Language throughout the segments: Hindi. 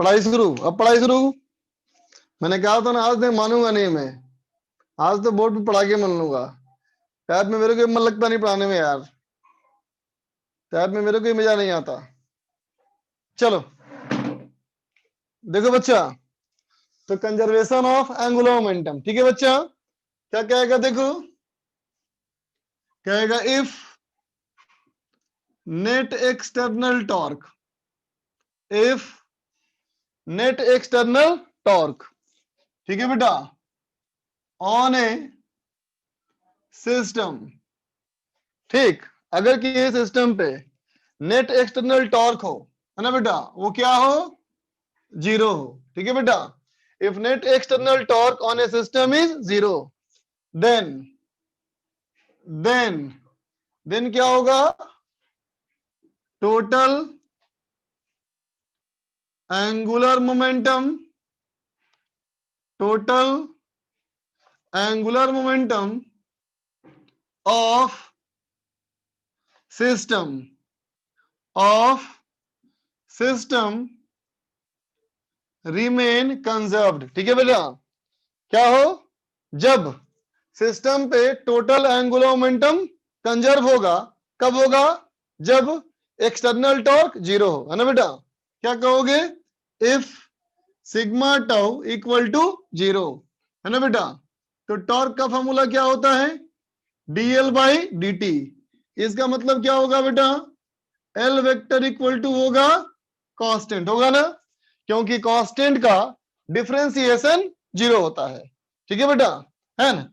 पढ़ाई शुरू, अब पढ़ाई शुरू। मैंने कहा था ना आज नहीं मानूंगा नहीं मैं, आज तो बोर्ड पे पढ़ा के मान लूंगा। टैब में मेरे को मन लगता नहीं पढ़ाने में यार, टैब में मेरे को मजा नहीं आता। चलो देखो बच्चा, तो कंजर्वेशन ऑफ एंगुलर मोमेंटम, ठीक है बच्चा, क्या कहेगा देखो, कहेगा if net external torque, if net external torque, ठीक है बेटा, ऑन ए सिस्टम, ठीक, अगर कि ये सिस्टम पे नेट एक्सटर्नल टॉर्क हो, है ना बेटा, वो क्या हो, जीरो हो, ठीक है बेटा। If net external torque on a system is zero, then then then क्या होगा, total angular momentum, total angular momentum of system, of system remain conserved, ठीक है बेटा। क्या हो, जब सिस्टम पे टोटल एंगुलर मोमेंटम कंजर्व होगा, कब होगा, जब एक्सटर्नल टॉर्क जीरो हो, है ना बेटा। क्या कहोगे, if sigma tau equal to zero, है ना बेटा। तो टॉर्क का फॉर्मूला क्या होता है, dl बाई dt। इसका मतलब क्या होगा बेटा, एल वेक्टर इक्वल टू होगा कांस्टेंट, होगा ना, क्योंकि कांस्टेंट का डिफरेंशिएशन जीरो होता है, ठीक है बेटा, है ना।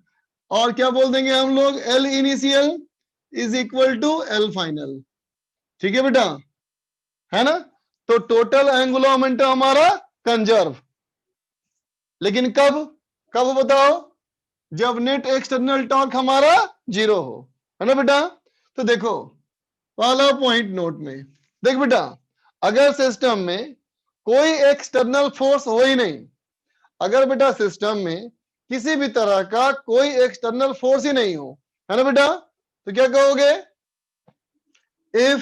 और क्या बोल देंगे हम लोग, L initial is equal to L final, ठीक है बेटा, है ना। तो टोटल एंगुलर मोमेंटम हमारा कंजर्व, लेकिन कब, कब बताओ, जब नेट एक्सटर्नल टॉर्क हमारा जीरो हो, है ना बेटा। तो देखो पहला पॉइंट नोट में, देख बेटा, अगर सिस्टम में कोई एक्सटर्नल फोर्स हो ही नहीं, अगर बेटा सिस्टम में किसी भी तरह का कोई एक्सटर्नल फोर्स ही नहीं हो, है ना बेटा, तो क्या कहोगे, if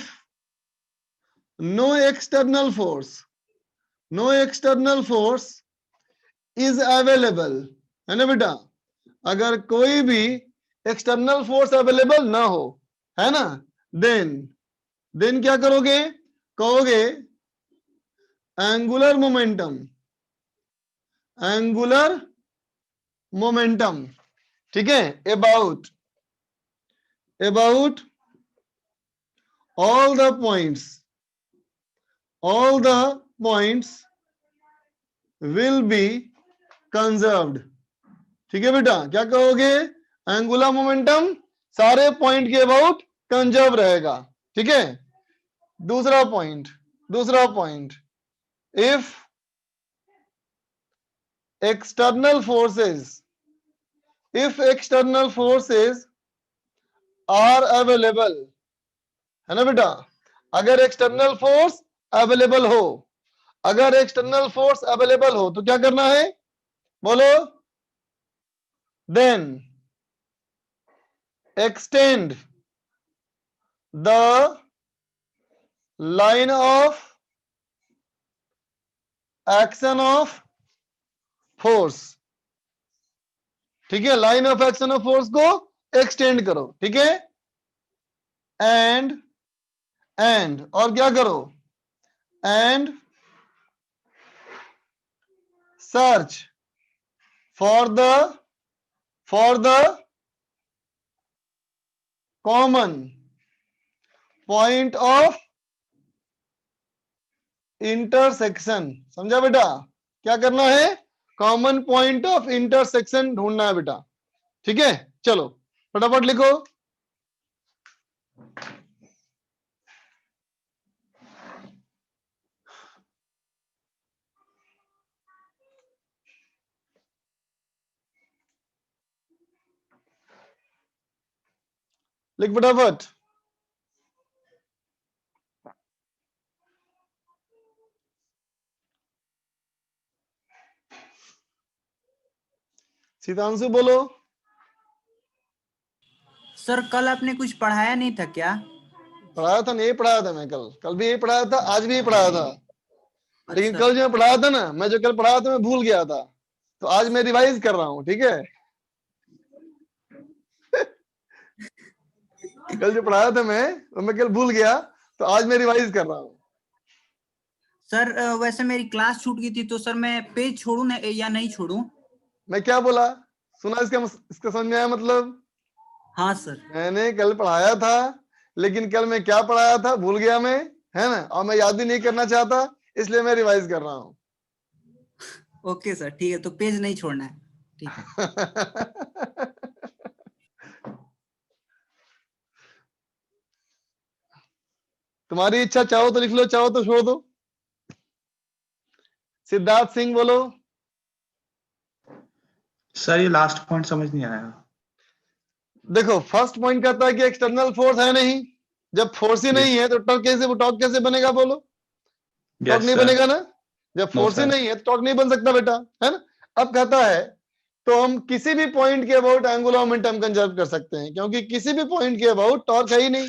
no external force, no external force is available, है ना बेटा, अगर कोई भी एक्सटर्नल फोर्स अवेलेबल ना हो, है ना, देन क्या करोगे, कहोगे एंगुलर मोमेंटम, एंगुलर मोमेंटम, ठीक है, about all the points, all the points will be conserved, ठीक है बेटा। क्या कहोगे, एंगुलर मोमेंटम सारे पॉइंट के अबाउट कंजर्व रहेगा, ठीक है। दूसरा point, if external forces are available, है ना बेटा, अगर एक्सटर्नल फोर्स अवेलेबल हो, अगर एक्सटर्नल फोर्स अवेलेबल हो तो क्या करना है, बोलो, then extend the line of action of force, ठीक है, line of action of force को एक्सटेंड करो, ठीक है, एंड और क्या करो, and search for the common point of intersection, समझा बेटा, क्या करना है, कॉमन पॉइंट ऑफ इंटरसेक्शन ढूंढना है बेटा, ठीक है। चलो फटाफट लिखो, लिख फटाफट, सीतांशु बोलो। सर कल आपने कुछ पढ़ाया नहीं था क्या? पढ़ाया था, नहीं पढ़ाया था मैं, कल भी यही पढ़ाया था, आज भी यही पढ़ाया था। लेकिन अच्छा कल जो मैं पढ़ाया था ना, मैं जो कल पढ़ाया था मैं भूल गया था, तो आज मैं रिवाइज कर रहा हूँ, ठीक है। कल जो पढ़ाया था मैं, वो मैं कल भूल गया, तो आज मैं रिवाइज कर रहा हूँ। सर, वैसे मेरी क्लास छूट गई थी, तो सर मैं पेज छोड़ूं या नहीं छोड़ूं? मैं क्या बोला, सुना इसका समझ में आया मतलब? हाँ सर। मैंने कल पढ़ाया था, लेकिन कल मैं क्या पढ़ाया था भूल गया मैं, है ना, और मैं याद भी नहीं करना चाहता, इसलिए मैं रिवाइज कर रहा हूँ। ओके सर, ठीक है, तो पेज नहीं छोड़ना है, ठीक है। तुम्हारी इच्छा, चाहो तो लिख लो, चाहो तो छोड़ दो। सिद्धार्थ सिंह बोलो। सर ये लास्ट पॉइंट समझ नहीं आया। देखो, फर्स्ट पॉइंट कहता है कि एक्सटर्नल फोर्स है नहीं, जब फोर्स ही नहीं है तो टॉर्क कैसे बनेगा, बोलो? टॉर्क यस नहीं सर। बनेगा ना, जब नो फोर्स ही सर। नहीं है तो टॉर्क नहीं बन सकता बेटा, है ना। अब कहता है तो हम किसी भी पॉइंट के अबाउट एंगुलर मोमेंटम कंजर्व कर सकते हैं, क्योंकि किसी भी पॉइंट के अबाउट टॉर्क है ही नहीं,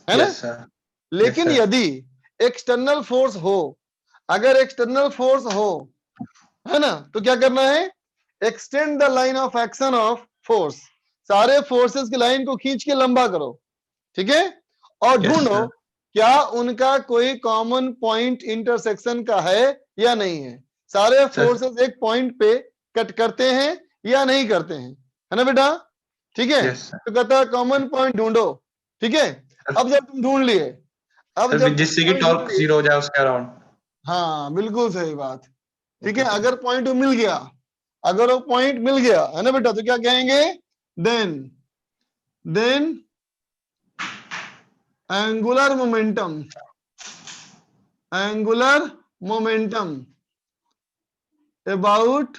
है ना। Yes sir. लेकिन sir. यदि एक्सटर्नल फोर्स हो, अगर एक्सटर्नल फोर्स हो, है ना, तो क्या करना है, extend the line of action of force, सारे फोर्सेस की लाइन को खींच के लंबा करो, ठीक है, और Yes, ढूंढो sir. क्या उनका कोई कॉमन पॉइंट इंटरसेक्शन का है या नहीं है। सारे Sir. फोर्सेस एक पॉइंट पे कट करते हैं या नहीं करते हैं, है ना बेटा, ठीक है। Yes, sir. तो कहता है कॉमन पॉइंट ढूंढो, ठीक है। अब जब तुम ढूंढ लिए, अब सर जब तुम जिससे कि पॉइंट ढूंढ टॉर्क लिए, 0 हो जाए उसके अराउंड। हाँ बिल्कुल सही बात, ठीक है। Okay sir. अगर पॉइंट मिल गया, अगर वो पॉइंट मिल गया, है ना बेटा, तो क्या कहेंगे, then angular momentum, angular momentum about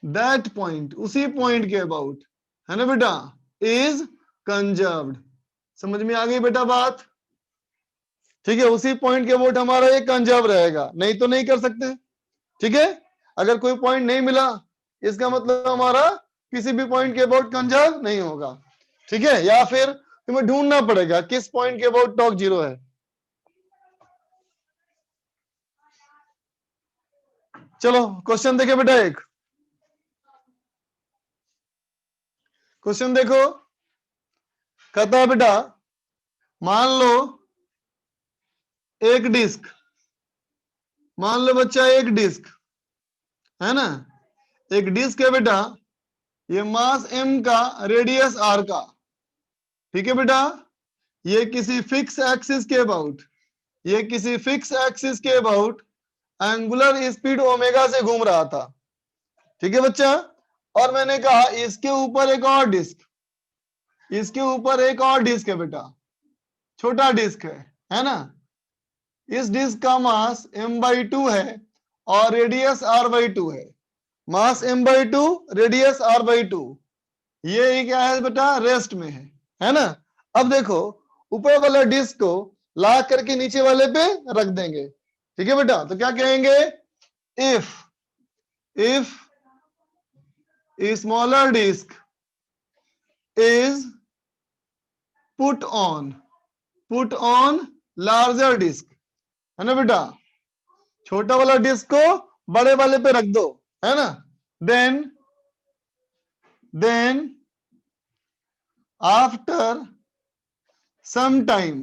that point, उसी पॉइंट के अबाउट, है ना बेटा, इज कंजर्व्ड। समझ में आ गई बेटा बात, ठीक है। उसी पॉइंट के अबाउट हमारा ये कंजर्व रहेगा, नहीं तो नहीं कर सकते, ठीक है। अगर कोई पॉइंट नहीं मिला, इसका मतलब हमारा किसी भी पॉइंट के अबाउट कंजर्व नहीं होगा, ठीक है। या फिर तुम्हें ढूंढना पड़ेगा किस पॉइंट के अबाउट टॉर्क 0 है। चलो क्वेश्चन देखे बेटा, एक क्वेश्चन देखो, कहता है बेटा, मान लो एक डिस्क, मान लो बच्चा एक डिस्क, है ना, एक डिस्क है बेटा, ये मास m का, रेडियस r का, ठीक है बेटा, ये किसी फिक्स एक्सिस के अबाउट, ये किसी फिक्स एक्सिस के अबाउट एंगुलर स्पीड ओमेगा से घूम रहा था, ठीक है बच्चा। और मैंने कहा इसके ऊपर एक और डिस्क, इसके ऊपर एक और डिस्क है बेटा, छोटा डिस्क है ना। इस डिस्क का मास m/2 है और रेडियस r/2 है, मास m/2, रेडियस r/2, ये क्या है बेटा, रेस्ट में है ना। अब देखो, ऊपर वाला डिस्क को ला करके नीचे वाले पे रख देंगे, ठीक है बेटा। तो क्या कहेंगे, if smaller disc is put on larger disc, है ना बेटा, छोटा वाला डिस्क को बड़े वाले पे रख दो, है ना। देन आफ्टर सम टाइम,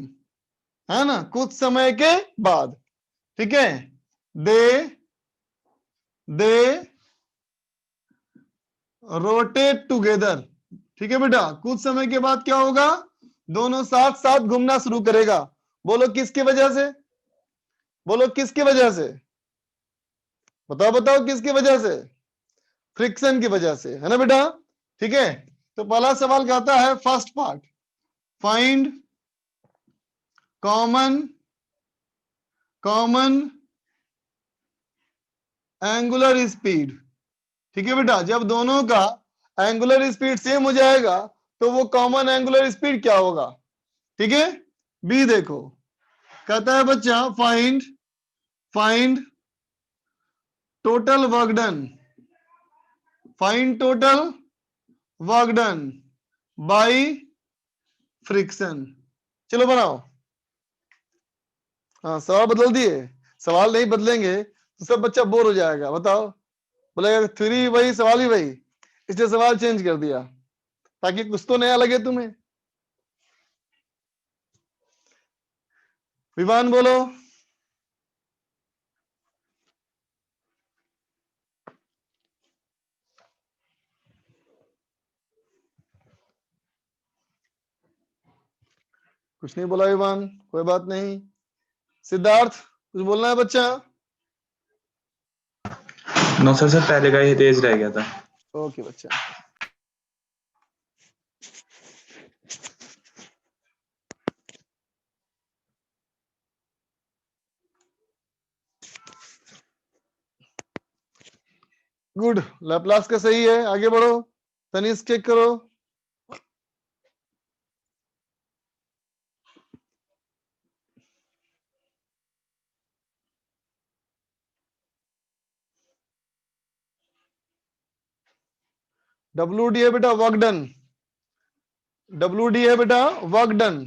है ना, कुछ समय के बाद, ठीक है, दे रोटेट टुगेदर, ठीक है बेटा। कुछ समय के बाद क्या होगा, दोनों साथ साथ घूमना शुरू करेगा। बोलो किसकी वजह से, बोलो किसकी वजह से, बताओ बताओ किसकी वजह से, फ्रिक्शन की वजह से, है ना बेटा, ठीक है। तो पहला सवाल कहता है, first part, find common angular speed, ठीक है बेटा। जब दोनों का एंगुलर स्पीड सेम हो जाएगा तो वो कॉमन एंगुलर स्पीड क्या होगा, ठीक है। बी देखो, कहता है बच्चा, find total work done, find total work done by friction. चलो बनाओ, हाँ सवाल बदल दिए, सवाल नहीं बदलेंगे तो सब बच्चा बोर हो जाएगा। बताओ, बोलेगा 3 वही सवाल ही वही, इसलिए सवाल चेंज कर दिया ताकि कुछ तो नया लगे तुम्हें। विवान बोलो। कुछ नहीं बोला विवान, कोई बात नहीं। सिद्धार्थ कुछ बोलना है बच्चा? नो सर, पहले का ही तेज रह गया था। ओके बच्चा। गुड, लैपलास का सही है, आगे बढ़ो। तनिष्क चेक करो। WD है बेटा, वर्क डन। WD है बेटा, वर्क डन।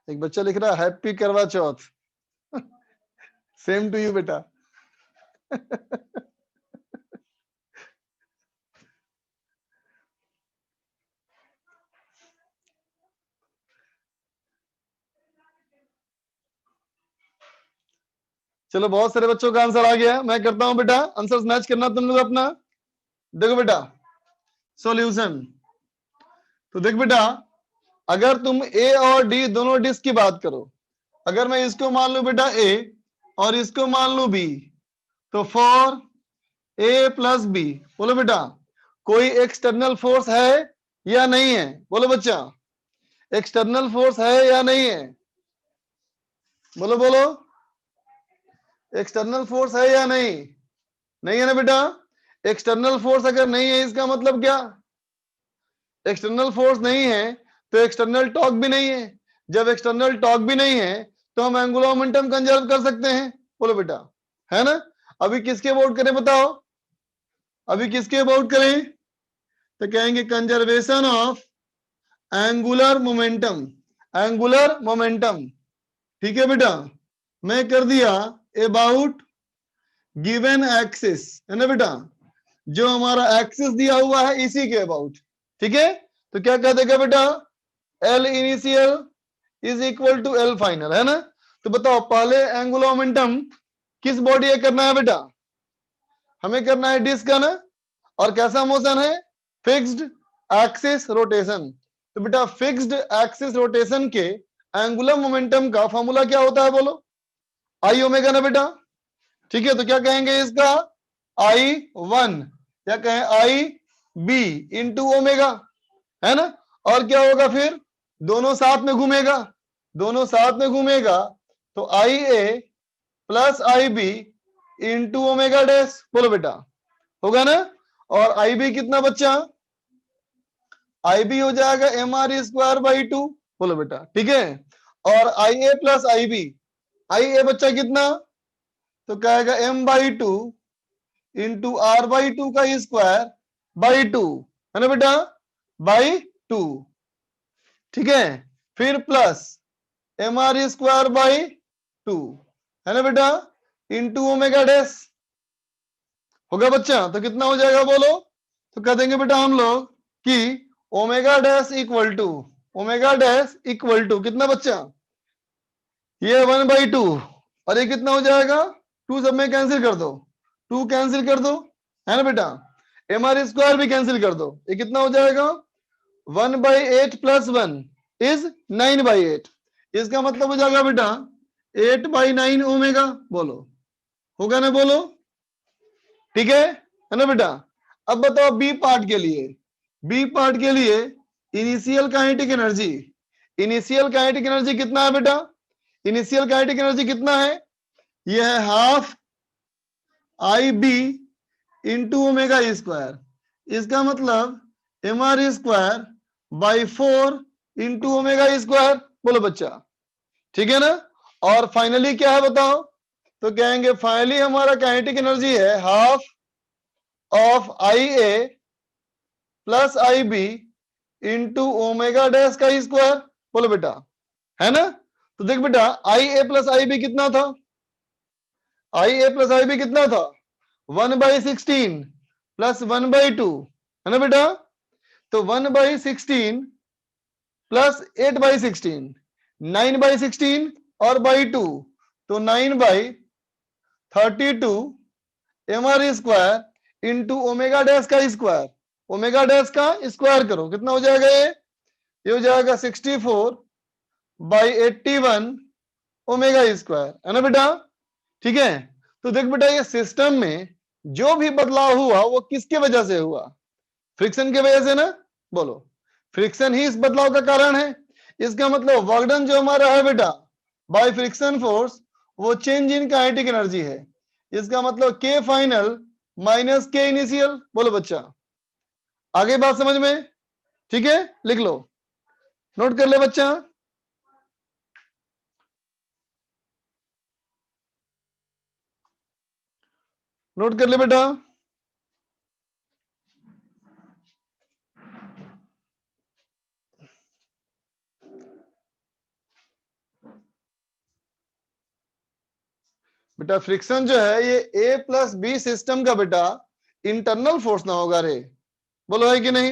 एक बच्चा लिख रहा है हैप्पी करवा चौथ। सेम टू यू बेटा। चलो, बहुत सारे बच्चों का आंसर आ गया। मैं करता हूं बेटा, आंसर मैच करना तुम लोग अपना। देखो बेटा, सॉल्यूशन। तो देख बेटा, अगर तुम ए और डी दोनों डिस्क की बात करो, अगर मैं इसको मान लू बेटा ए और इसको मान लू बी, तो फॉर ए प्लस बी, बोलो बेटा कोई एक्सटर्नल फोर्स है या नहीं है? बोलो बच्चा, एक्सटर्नल फोर्स है या नहीं है? बोलो बोलो, एक्सटर्नल फोर्स है या नहीं? नहीं है ना बेटा। एक्सटर्नल फोर्स अगर नहीं है, इसका मतलब क्या? एक्सटर्नल फोर्स नहीं है तो एक्सटर्नल टॉर्क भी नहीं है। जब एक्सटर्नल टॉर्क भी नहीं है तो हम एंगुलर मोमेंटम कंजर्व कर सकते हैं। बोलो बेटा, है ना? अभी किसके अबाउट करें बताओ? अभी किसके अबाउट करें? तो कहेंगे conservation of angular momentum. Angular momentum, ठीक है बेटा। मैं कर दिया अबाउट गिवन एक्सिस, है ना बेटा? जो हमारा एक्सिस दिया हुआ है इसी के अबाउट, ठीक है। तो क्या कह देगा बेटा? L initial is equal to L final, है ना? तो बताओ पहले एंगुलर मोमेंटम किस बॉडी का करना है बेटा? हमें करना है डिस्क का ना। और कैसा मोशन है? Fixed axis rotation. तो बेटा फिक्स्ड एक्सिस रोटेशन के एंगुलर मोमेंटम का फॉर्मूला क्या होता है? बोलो, आई ओमेगा ना बेटा। ठीक है, तो क्या कहेंगे इसका? I1 या कहें IB इंटू ओमेगा, है ना? और क्या होगा फिर? दोनों साथ में घूमेगा, दोनों साथ में घूमेगा तो IA plus IB into omega dash. बोलो बेटा, होगा ना? और IB कितना बच्चा? IB हो जाएगा MR स्क्वायर बाई 2। बोलो बेटा, ठीक है। और IA प्लस IB, IA बच्चा कितना? तो कहेगा M/2 इंटू R/2 का स्क्वायर बाई 2, है ना बेटा? बाई 2, ठीक है। फिर प्लस MR स्क्वायर बाई 2, है ना बेटा? Into omega dash. होगा बच्चा? तो कितना हो जाएगा बोलो? तो कह देंगे बेटा हम लोग कि omega dash equal to, omega dash equal to कितना बच्चा? ये 1/2 और ये कितना हो जाएगा? 2 सब में कैंसिल कर दो, 2 कैंसिल कर दो, है ना बेटा? MR स्क्वायर भी कैंसिल कर दो, ये कितना हो जाएगा? 1/8 प्लस 1 इज 9/8। इसका मतलब हो जाएगा बेटा 8/9 ओमेगा। बोलो, होगा ना? बोलो, ठीक है ना बेटा? अब बताओ बी पार्ट के लिए, बी पार्ट के लिए initial kinetic energy, initial kinetic energy कितना है बेटा? इनिशियल काइनेटिक एनर्जी कितना है? यह है half I B into omega square, इसका मतलब M R square by 4 into omega square. बोलो बच्चा, ठीक है ना? और फाइनली क्या है बताओ? तो कहेंगे फाइनली हमारा काइनेटिक एनर्जी है half of I A plus I B into omega dash का स्क्वायर। बोलो बेटा, है ना? तो देख बेटा, आई ए प्लस आई बी कितना था? आई ए प्लस आई बी कितना था? 1/16 प्लस 1/2, है ना बेटा? तो 1/16 प्लस 8/16, 9/16 और बाई 2, तो 9/32 M R square into omega dash का स्क्वायर। ओमेगा डैश का स्क्वायर करो, कितना हो जाएगा? ये हो जाएगा 64/81 ओमेगा स्क्वायर, है ना बेटा? ठीक है, तो देख बेटा, ये सिस्टम में जो भी बदलाव हुआ वो किसके वजह से हुआ? फ्रिक्शन की वजह से ना? बोलो, फ्रिक्शन ही इस बदलाव का कारण है। इसका मतलब वर्क डन जो हमारा है बेटा बाय फ्रिक्शन फोर्स, वो चेंज इन काइनेटिक एनर्जी है। इसका मतलब के फाइनल माइनस के इनिशियल। बोलो बच्चा, आगे बात समझ में? ठीक है, लिख लो, नोट कर ले बच्चा। नोट कर ले बेटा। बेटा फ्रिक्शन जो है ये ए प्लस बी सिस्टम का बेटा इंटरनल फोर्स ना होगा रे। बोलो है कि नहीं?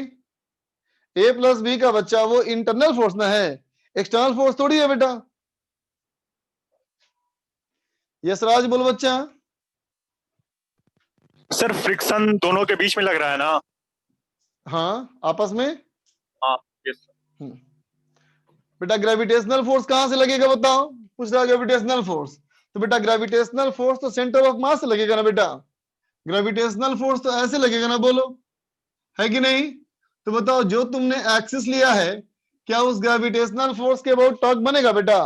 ए प्लस बी का बच्चा वो इंटरनल फोर्स ना है, एक्सटर्नल फोर्स थोड़ी है बेटा। यशराज बोलो बच्चा। सर फ्रिक्शन दोनों के बीच में लग रहा है ना? हाँ, आपस में। हाँ, यस सर। बेटा ग्रेविटेशनल फोर्स कहां से लगेगा बताओ? पूछ रहा ग्रेविटेशनल फोर्स, तो बेटा ग्रेविटेशनल फोर्स तो सेंटर ऑफ मास से लगेगा ना बेटा। ग्रेविटेशनल फोर्स तो ऐसे लगेगा ना, बोलो है कि नहीं? तो बताओ, जो तुमने एक्सिस लिया है, क्या उस ग्रेविटेशनल फोर्स के अबाउट टॉर्क बनेगा बेटा?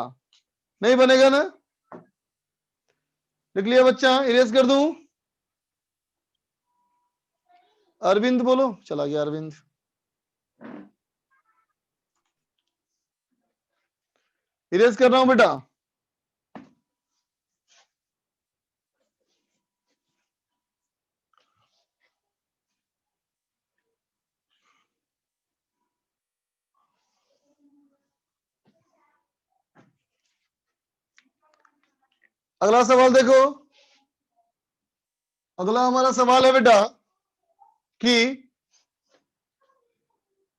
नहीं बनेगा ना? लिख लिया बच्चा, इरेज कर दूं? अरविंद बोलो, चला गया अरविंद। इरेज कर रहा हूं बेटा। अगला सवाल देखो। अगला हमारा सवाल है बेटा कि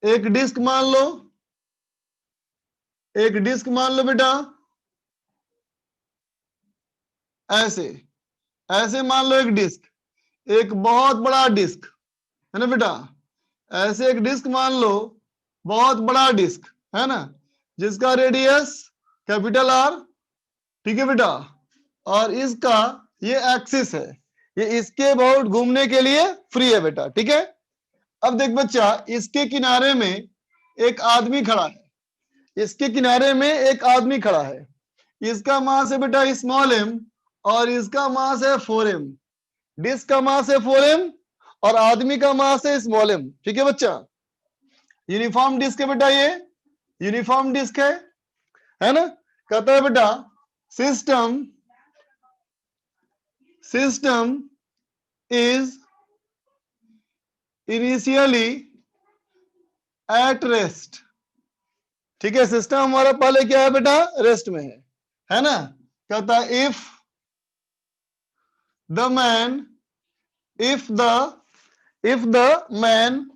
एक डिस्क मान लो, एक डिस्क मान लो बेटा, ऐसे ऐसे मान लो एक डिस्क, एक बहुत बड़ा डिस्क, है ना बेटा? ऐसे एक डिस्क मान लो, बहुत बड़ा डिस्क, है ना, जिसका रेडियस कैपिटल आर, ठीक है बेटा? और इसका ये एक्सिस है, ये इसके अबाउट घूमने के लिए फ्री है बेटा, ठीक है? अब देख बच्चा, इसके किनारे में एक आदमी खड़ा है, इसके किनारे में एक आदमी खड़ा है, इसका मास है बेटा स्मॉल एम और इसका मास है 4m। डिस्क का मास है 4m और आदमी का मास है स्मॉल एम, ठीक है बच्चा? यूनिफॉर्म डिस्क है बेटा, ये यूनिफॉर्म डिस्क है ना? कहता है बेटा system is initially at rest, ठीक है? सिस्टम हमारा पहले क्या है बेटा? रेस्ट में है ना? कहता है इफ द मैन,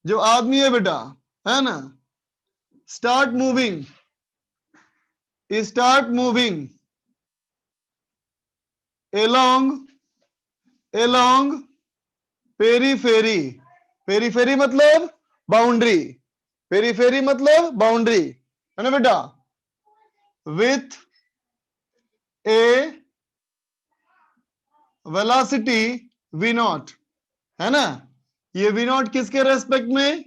जो आदमी है बेटा, है ना, स्टार्ट मूविंग along पेरीफेरी मतलब बाउंड्री, पेरीफेरी मतलब बाउंड्री, है ना बेटा? विथ ए वेलोसिटी v0, है ना? ये v0 किसके रेस्पेक्ट में?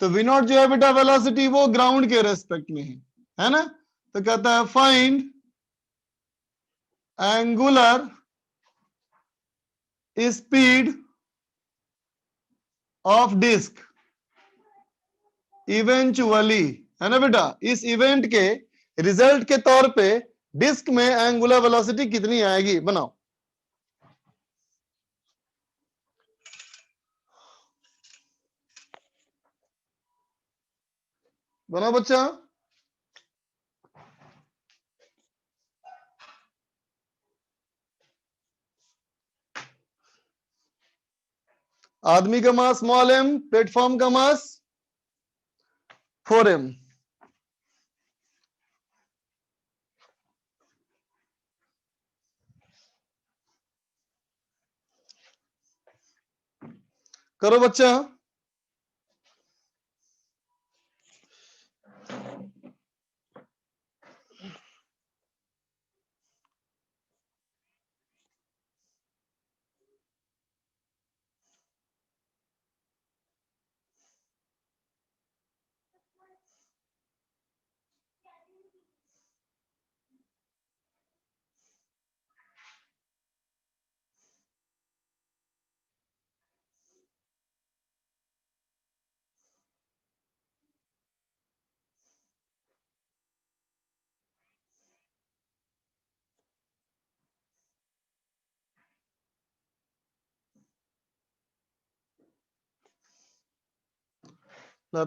तो वी नॉट जो है बेटा वेलोसिटी वो ग्राउंड के रेस्पेक्ट में है ना। तो कहता है find angular speed of disc eventually, है ना बेटा। इस इवेंट के रिजल्ट के तौर पे डिस्क में एंगुलर वेलोसिटी कितनी आएगी, बनाओ। बनाओ बच्चा। आदमी का मास स्मॉल m, प्लेटफॉर्म का मास 4m। करो बच्चा।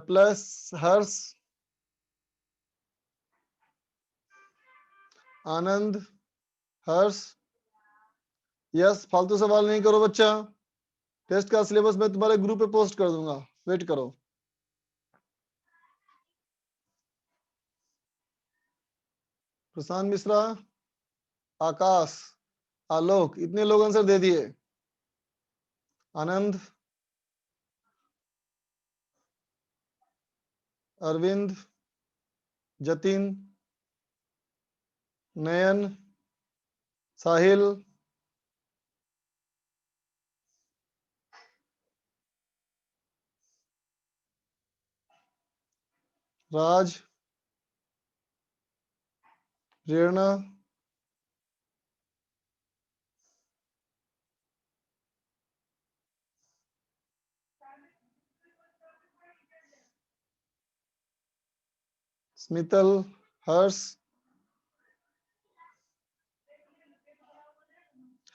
प्लस हर्ष, आनंद, हर्ष, यस। फालतू सवाल नहीं करो बच्चा। टेस्ट का सिलेबस मैं तुम्हारे ग्रुप पे पोस्ट कर दूंगा, वेट करो। प्रशांत मिश्रा, आकाश, आलोक, इतने लोग आंसर दे दिए। आनंद, अरविंद, जतिन, नयन, साहिल, राज, प्रेरणा, स्मितल, हर्ष,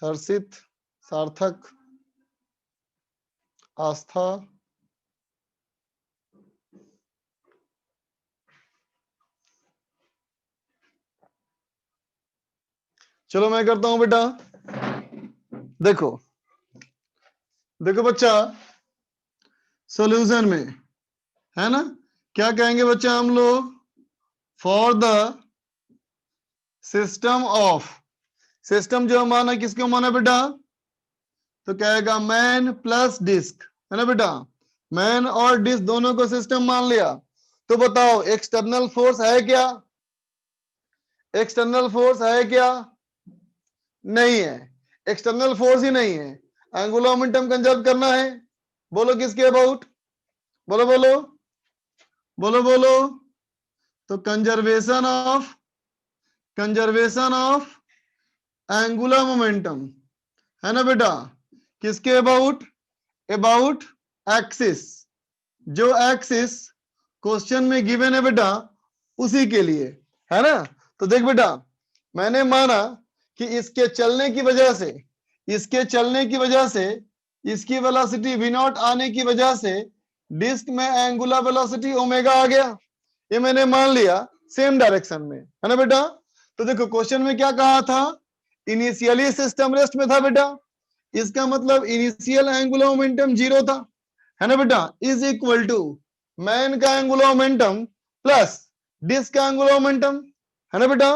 हर्षित, सार्थक, आस्था, चलो मैं करता हूं बेटा। देखो देखो बच्चा, सॉल्यूशन में है ना क्या कहेंगे बच्चा हम लोग, for the system of, system जो माना किसको माना बेटा, तो कहेगा मैन प्लस डिस्क, है ना बेटा। मैन और डिस्क दोनों को सिस्टम मान लिया। तो बताओ एक्सटर्नल फोर्स है क्या, एक्सटर्नल फोर्स है क्या, नहीं है। एक्सटर्नल फोर्स ही नहीं है, एंगुलर मोमेंटम कंजर्व करना है। बोलो किसके अबाउट, बोलो बोलो बोलो बोलो। तो कंजर्वेशन ऑफ एंगुलर मोमेंटम, है ना बेटा, किसके अबाउट, अबाउट एक्सिस, जो एक्सिस क्वेश्चन में गिवन है बेटा उसी के लिए, है ना। तो देख बेटा, मैंने माना कि इसके चलने की वजह से, इसके चलने की वजह से, इसकी वेलोसिटी v नॉट आने की वजह से डिस्क में एंगुलर वेलोसिटी ओमेगा आ गया। ये मैंने मान लिया सेम डायरेक्शन में, है ना बेटा। तो देखो क्वेश्चन में क्या कहा था, इनिशियली सिस्टम रेस्ट में था बेटा, इसका मतलब इनिशियल एंगुलर मोमेंटम 0 था, है ना बेटा, इज इक्वल टू मैन का एंगुलर मोमेंटम प्लस डिस्क का एंगुलर मोमेंटम, है ना बेटा।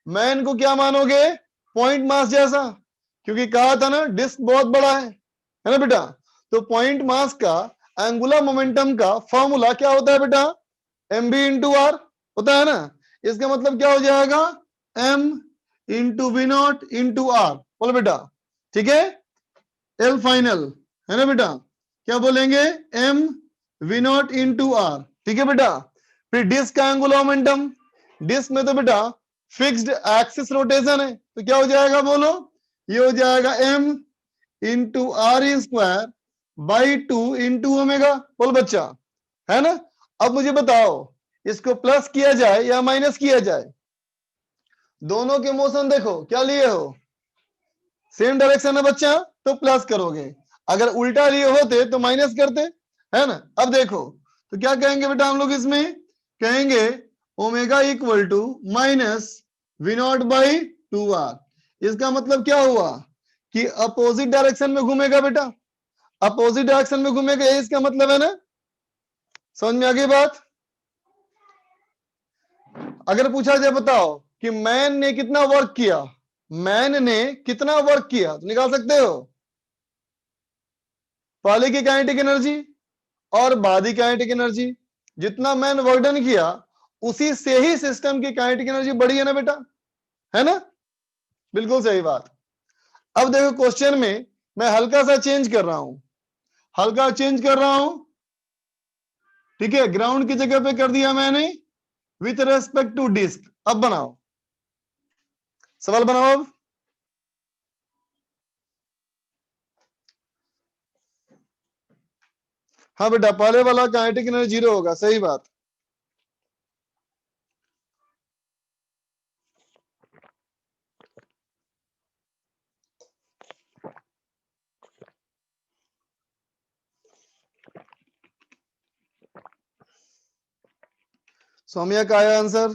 मैन को क्या मानोगे, पॉइंट मास जैसा, क्योंकि कहा था ना डिस्क बहुत बड़ा है ना बेटा। तो पॉइंट मास का एंगुलर मोमेंटम का फॉर्मूला क्या होता है बेटा, एम बी इंटू आर होता है ना। इसका मतलब क्या हो जाएगा, M into V naught into R, बोलो बेटा, ठीक है। एल फाइनल, है ना बेटा, क्या बोलेंगे, M V naught into R, ठीक है बेटा। फिर डिस्क का एंगुलर मोमेंटम, डिस्क में तो बेटा फिक्स्ड एक्सिस रोटेशन है, तो क्या हो जाएगा बोलो, ये हो जाएगा m into R square by 2 into omega. बोल बच्चा, है ना। अब मुझे बताओ इसको प्लस किया जाए या माइनस किया जाए, दोनों के मोशन देखो क्या लिए हो, सेम डायरेक्शन है बच्चा, तो प्लस करोगे, अगर उल्टा लिए होते तो माइनस करते, है ना। अब देखो तो क्या कहेंगे बेटा हम लोग इसमें, कहेंगे omega equal to minus V naught by 2r। इसका मतलब क्या हुआ कि अपोजिट डायरेक्शन में घूमेगा बेटा, अपोजिट डायरेक्शन में घूमेगा, ये इसका मतलब है ना। समझ में आ गई बात। अगर पूछा जाए बताओ कि मैन ने कितना वर्क किया, मैन ने कितना वर्क किया, तो निकाल सकते हो पहले की काइनेटिक एनर्जी और बाद की काइनेटिक एनर्जी, जितना मैन वर्क डन किया उसी से ही सिस्टम की काइनेटिक एनर्जी बढ़ी है ना बेटा, है ना। बिल्कुल सही बात। अब देखो क्वेश्चन में मैं हल्का सा चेंज कर रहा हूं, हल्का चेंज कर रहा हूं, ठीक है। ग्राउंड की जगह पे कर दिया मैंने विथ रेस्पेक्ट टू डिस्क। अब बनाओ, सवाल बनाओ अब। हाँ बेटा पहले वाला काइनेटिक एनर्जी 0 होगा, सही बात। सौम्या का आया आंसर।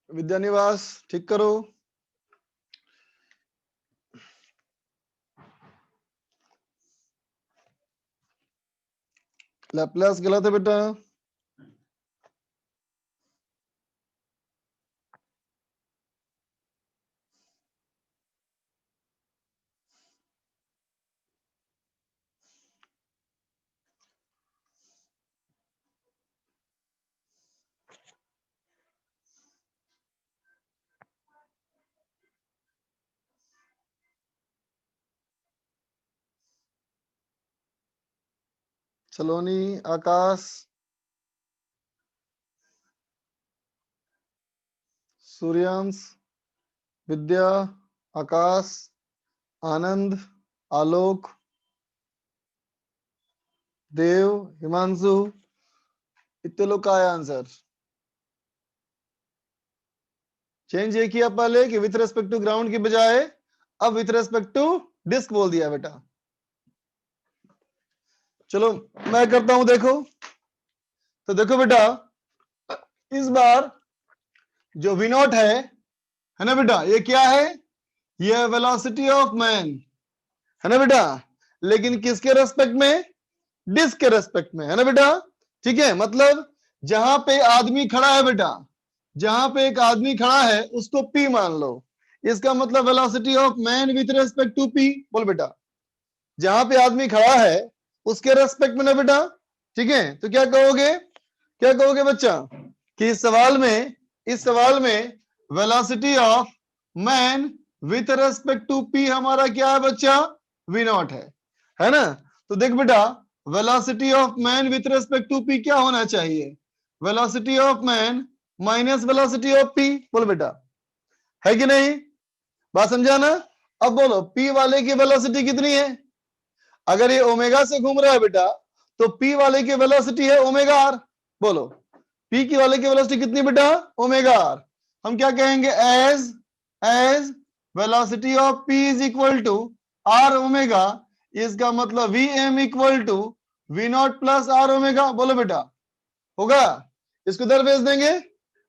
विद्यानिवास ठीक करो। लैपलास गलत है बेटा। सलोनी, आकाश, सूर्यांश, विद्या, आकाश, आनंद, आलोक, देव, हिमांशु, इतने लोग का आया आंसर। चेंज ये किया पहले कि विथ रेस्पेक्ट टू ग्राउंड की बजाय अब विथ रेस्पेक्ट टू डिस्क बोल दिया बेटा। चलो मैं करता हूं, देखो तो देखो बेटा इस बार जो वी नॉट है ना बेटा, ये क्या है, ये वेलोसिटी ऑफ मैन है ना बेटा, लेकिन किसके रेस्पेक्ट में, डिस्क के रेस्पेक्ट में, है ना बेटा। ठीक है, मतलब जहां पे आदमी खड़ा है बेटा, जहां पे एक आदमी खड़ा है उसको P मान लो, इसका मतलब velocity of man with respect to P। बोल बेटा, जहां पे आदमी खड़ा है उसके रेस्पेक्ट में ना बेटा, ठीक है। तो क्या कहोगे, क्या कहोगे बच्चा कि इस सवाल में velocity of man with respect to P हमारा क्या है बच्चा, V नॉट है ना। तो देख बेटा velocity of man with respect to P क्या होना चाहिए, velocity of man minus velocity of P। बोल बेटा, है कि नहीं, बात समझा ना। अब बोलो P वाले की वेलोसिटी कितनी है, अगर ये ओमेगा से घूम रहा है बेटा तो P वाले की वेलोसिटी है ओमेगा आर। बोलो P की वाले की वेलोसिटी कितनी बेटा, ओमेगा आर। हम क्या कहेंगे, as velocity of P is equal to R omega, इसका मतलब V M equal to V naught plus R omega. बोलो बेटा होगा, इसको इधर भेज देंगे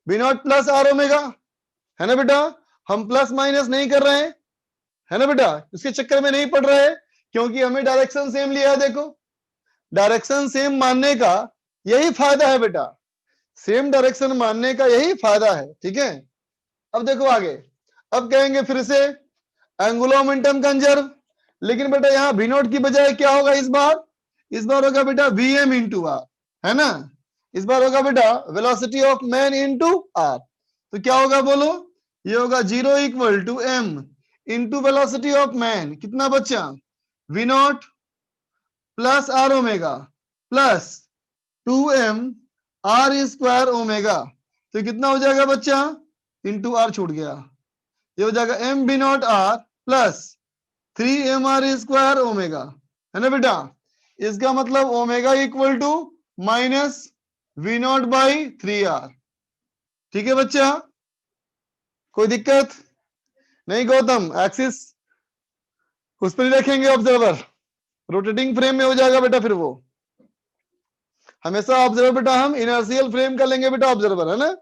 V naught plus R omega, है ना बेटा। हम प्लस माइनस नहीं कर रहे हैं, है ना बेटा, इसके चक्कर में नहीं पड़ रहे हैं क्योंकि हमें डायरेक्शन सेम लिया है। देखो डायरेक्शन सेम मानने का यही फायदा है बेटा, सेम डायरेक्शन मानने का यही फायदा है, ठीक है। अब देखो आगे, अब कहेंगे फिर से एंगुलर मोमेंटम कंजर्व, लेकिन बेटा यहाँ वी नॉट की बजाय क्या होगा इस बार, इस बार होगा बेटा vm इंटू आर, है ना। इस बार होगा बेटा velocity of man into R. तो क्या होगा बोलो, ये होगा 0 equal to m into velocity of man, कितना बच्चा v naught plus R omega plus 2m R square omega. तो कितना हो जाएगा बच्चा, इंटू आर छूट गया, ये हो जाएगा m v naught R plus 3m R square omega, है ना बेटा। इसका मतलब omega equal to minus V naught by 3r। ठीक है बच्चा, कोई दिक्कत नहीं। गौतम एक्सिस उस पर ही रखेंगे ऑब्जर्वर, रोटेटिंग फ्रेम में हो जाएगा बेटा। फिर वो हमेशा ऑब्जर्वर बेटा हम इनर्शियल फ्रेम का लेंगे बेटा ऑब्जर्वर, है ना।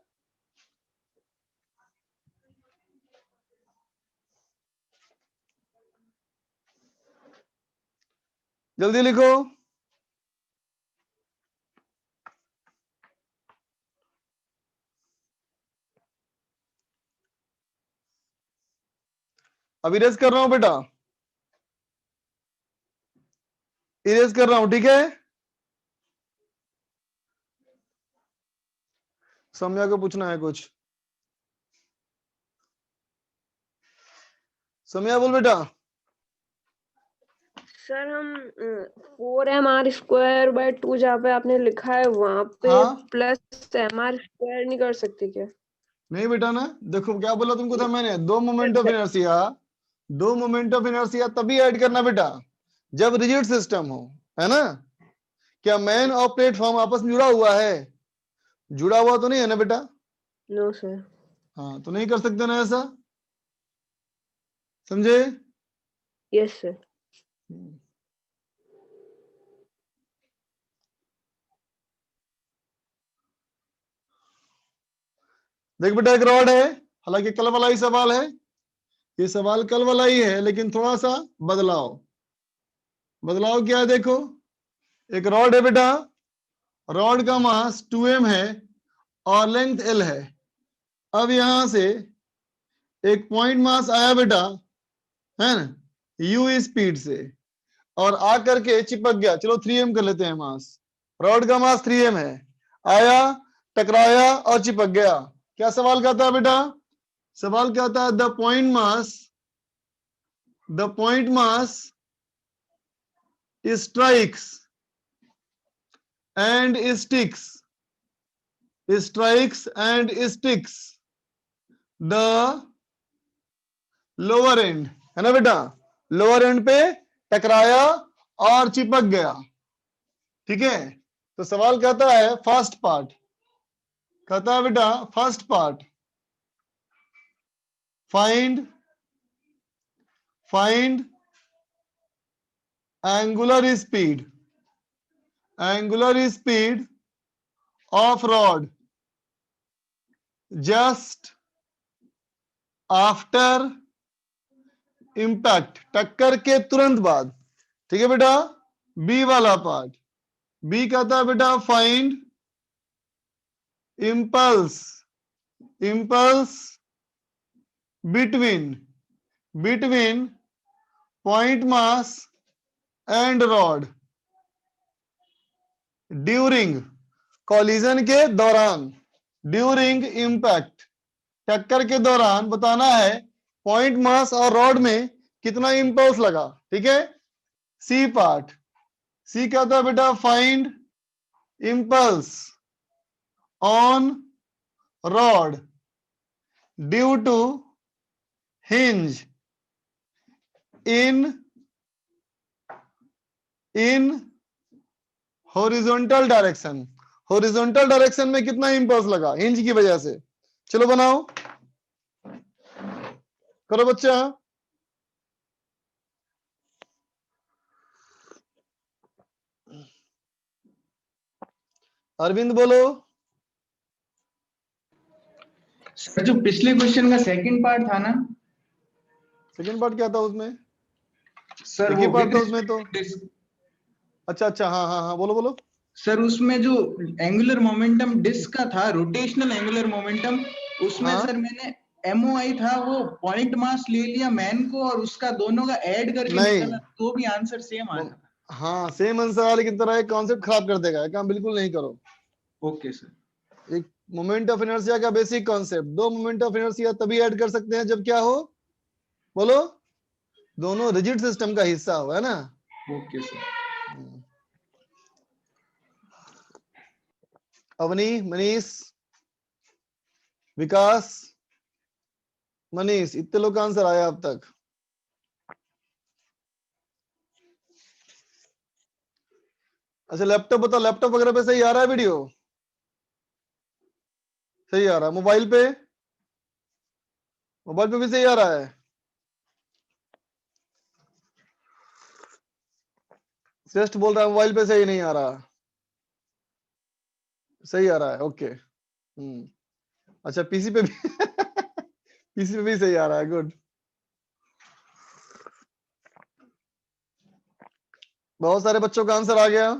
जल्दी लिखो। अब इरेज कर रहा हूं बेटा, इरेज कर रहा हूं, ठीक है। सौम्या को पूछना है कुछ, सौम्या बोल बेटा। सर हम 4mr स्क्वायर बाय 2 जहाँ पे आपने लिखा है वहां पे हाँ? प्लस mr स्क्वायर नहीं कर सकते क्या? नहीं बेटा ना, देखो क्या बोला तुमको था मैंने, दो मोमेंट ऑफ इनर्शिया, दो मोमेंट ऑफ इनर्शिया तभी ऐड करना बेटा जब रिजिड सिस्टम हो, है ना। क्या मैन और प्लेटफॉर्म आपस में जुड़ा हुआ है, जुड़ा हुआ तो नहीं है ना बेटा। No sir. हाँ तो नहीं कर सकते ना ऐसा, समझे। Yes sir. देख बेटा एक रॉड है, हालांकि कल वाला ही सवाल है, ये सवाल कल वाला ही है लेकिन थोड़ा सा बदलाव। बदलाव क्या है देखो, एक रॉड है बेटा, रॉड का मास 2m है और लेंथ l है। अब यहां से एक पॉइंट मास आया बेटा, है ना, u स्पीड से, और आकर के चिपक गया। चलो 3m कर लेते हैं मास, रॉड का मास 3m है, आया टकराया और चिपक गया। क्या सवाल कहता है बेटा, सवाल कहता है the point mass strikes and sticks the lower and, है ना बेटा, लोअर एंड पे टकराया और चिपक गया। ठीक है, तो सवाल कहता है फर्स्ट पार्ट, कहता है बेटा first part find angular speed of rod just after impact, टक्कर के तुरंत बाद। ठीक है बेटा, बी वाला पार्ट, बी कहता है बेटा find impulse between point mass and rod during collision के दौरान, ड्यूरिंग इंपैक्ट, टक्कर के दौरान बताना है पॉइंट मास और रॉड में कितना इंपल्स लगा। ठीक है, सी पार्ट, सी कहता है बेटा find impulse on rod due to hinge in horizontal direction, horizontal direction में कितना इंपल्स लगा हिंज की वजह से। चलो बनाओ, करो बच्चा। अरविंद बोलो। सर जो पिछले क्वेश्चन का सेकंड पार्ट था ना, सेकंड पार्ट क्या था उसमें, सर एक ही वो पार्ट था उसमें तो। अच्छा हाँ हाँ हाँ, बोलो बोलो। सर उसमें जो एंगुलर मोमेंटम डिस्क का था, रोटेशनल एंगुलर मोमेंटम, उसमें हाँ? सर मैंने MOI था वो पॉइंट मास ले लिया मैन को और उसका दोनों का ऐड करके नहीं। निकाला तो भी आंसर सेम आया था। हाँ सेम आंसर है, लेकिन तेरा एक कॉन्सेप्ट खराब कर देगा, काम बिल्कुल नहीं करो। Okay sir. एक मोमेंट ऑफ इनर्शिया का बेसिक कॉन्सेप्ट, दो मोमेंट ऑफ इनर्शिया तभी ऐड कर सकते हैं जब क्या हो, बोलो, दोनों रिजिड सिस्टम का हिस्सा हो, है ना। Okay sir. अवनी, मनीष, विकास, मनीष, इतने लोग का आंसर आया अब तक। अच्छा लैपटॉप बता, लैपटॉप वगैरह पे सही आ रहा है वीडियो? सही आ रहा है। मोबाइल पे, मोबाइल पे भी सही आ रहा है? श्रेष्ठ बोल रहा है मोबाइल पे सही नहीं आ रहा, सही आ रहा है, ओके। अच्छा पीसी पे भी पीसी पे भी सही आ रहा है, गुड। बहुत सारे बच्चों का आंसर आ गया,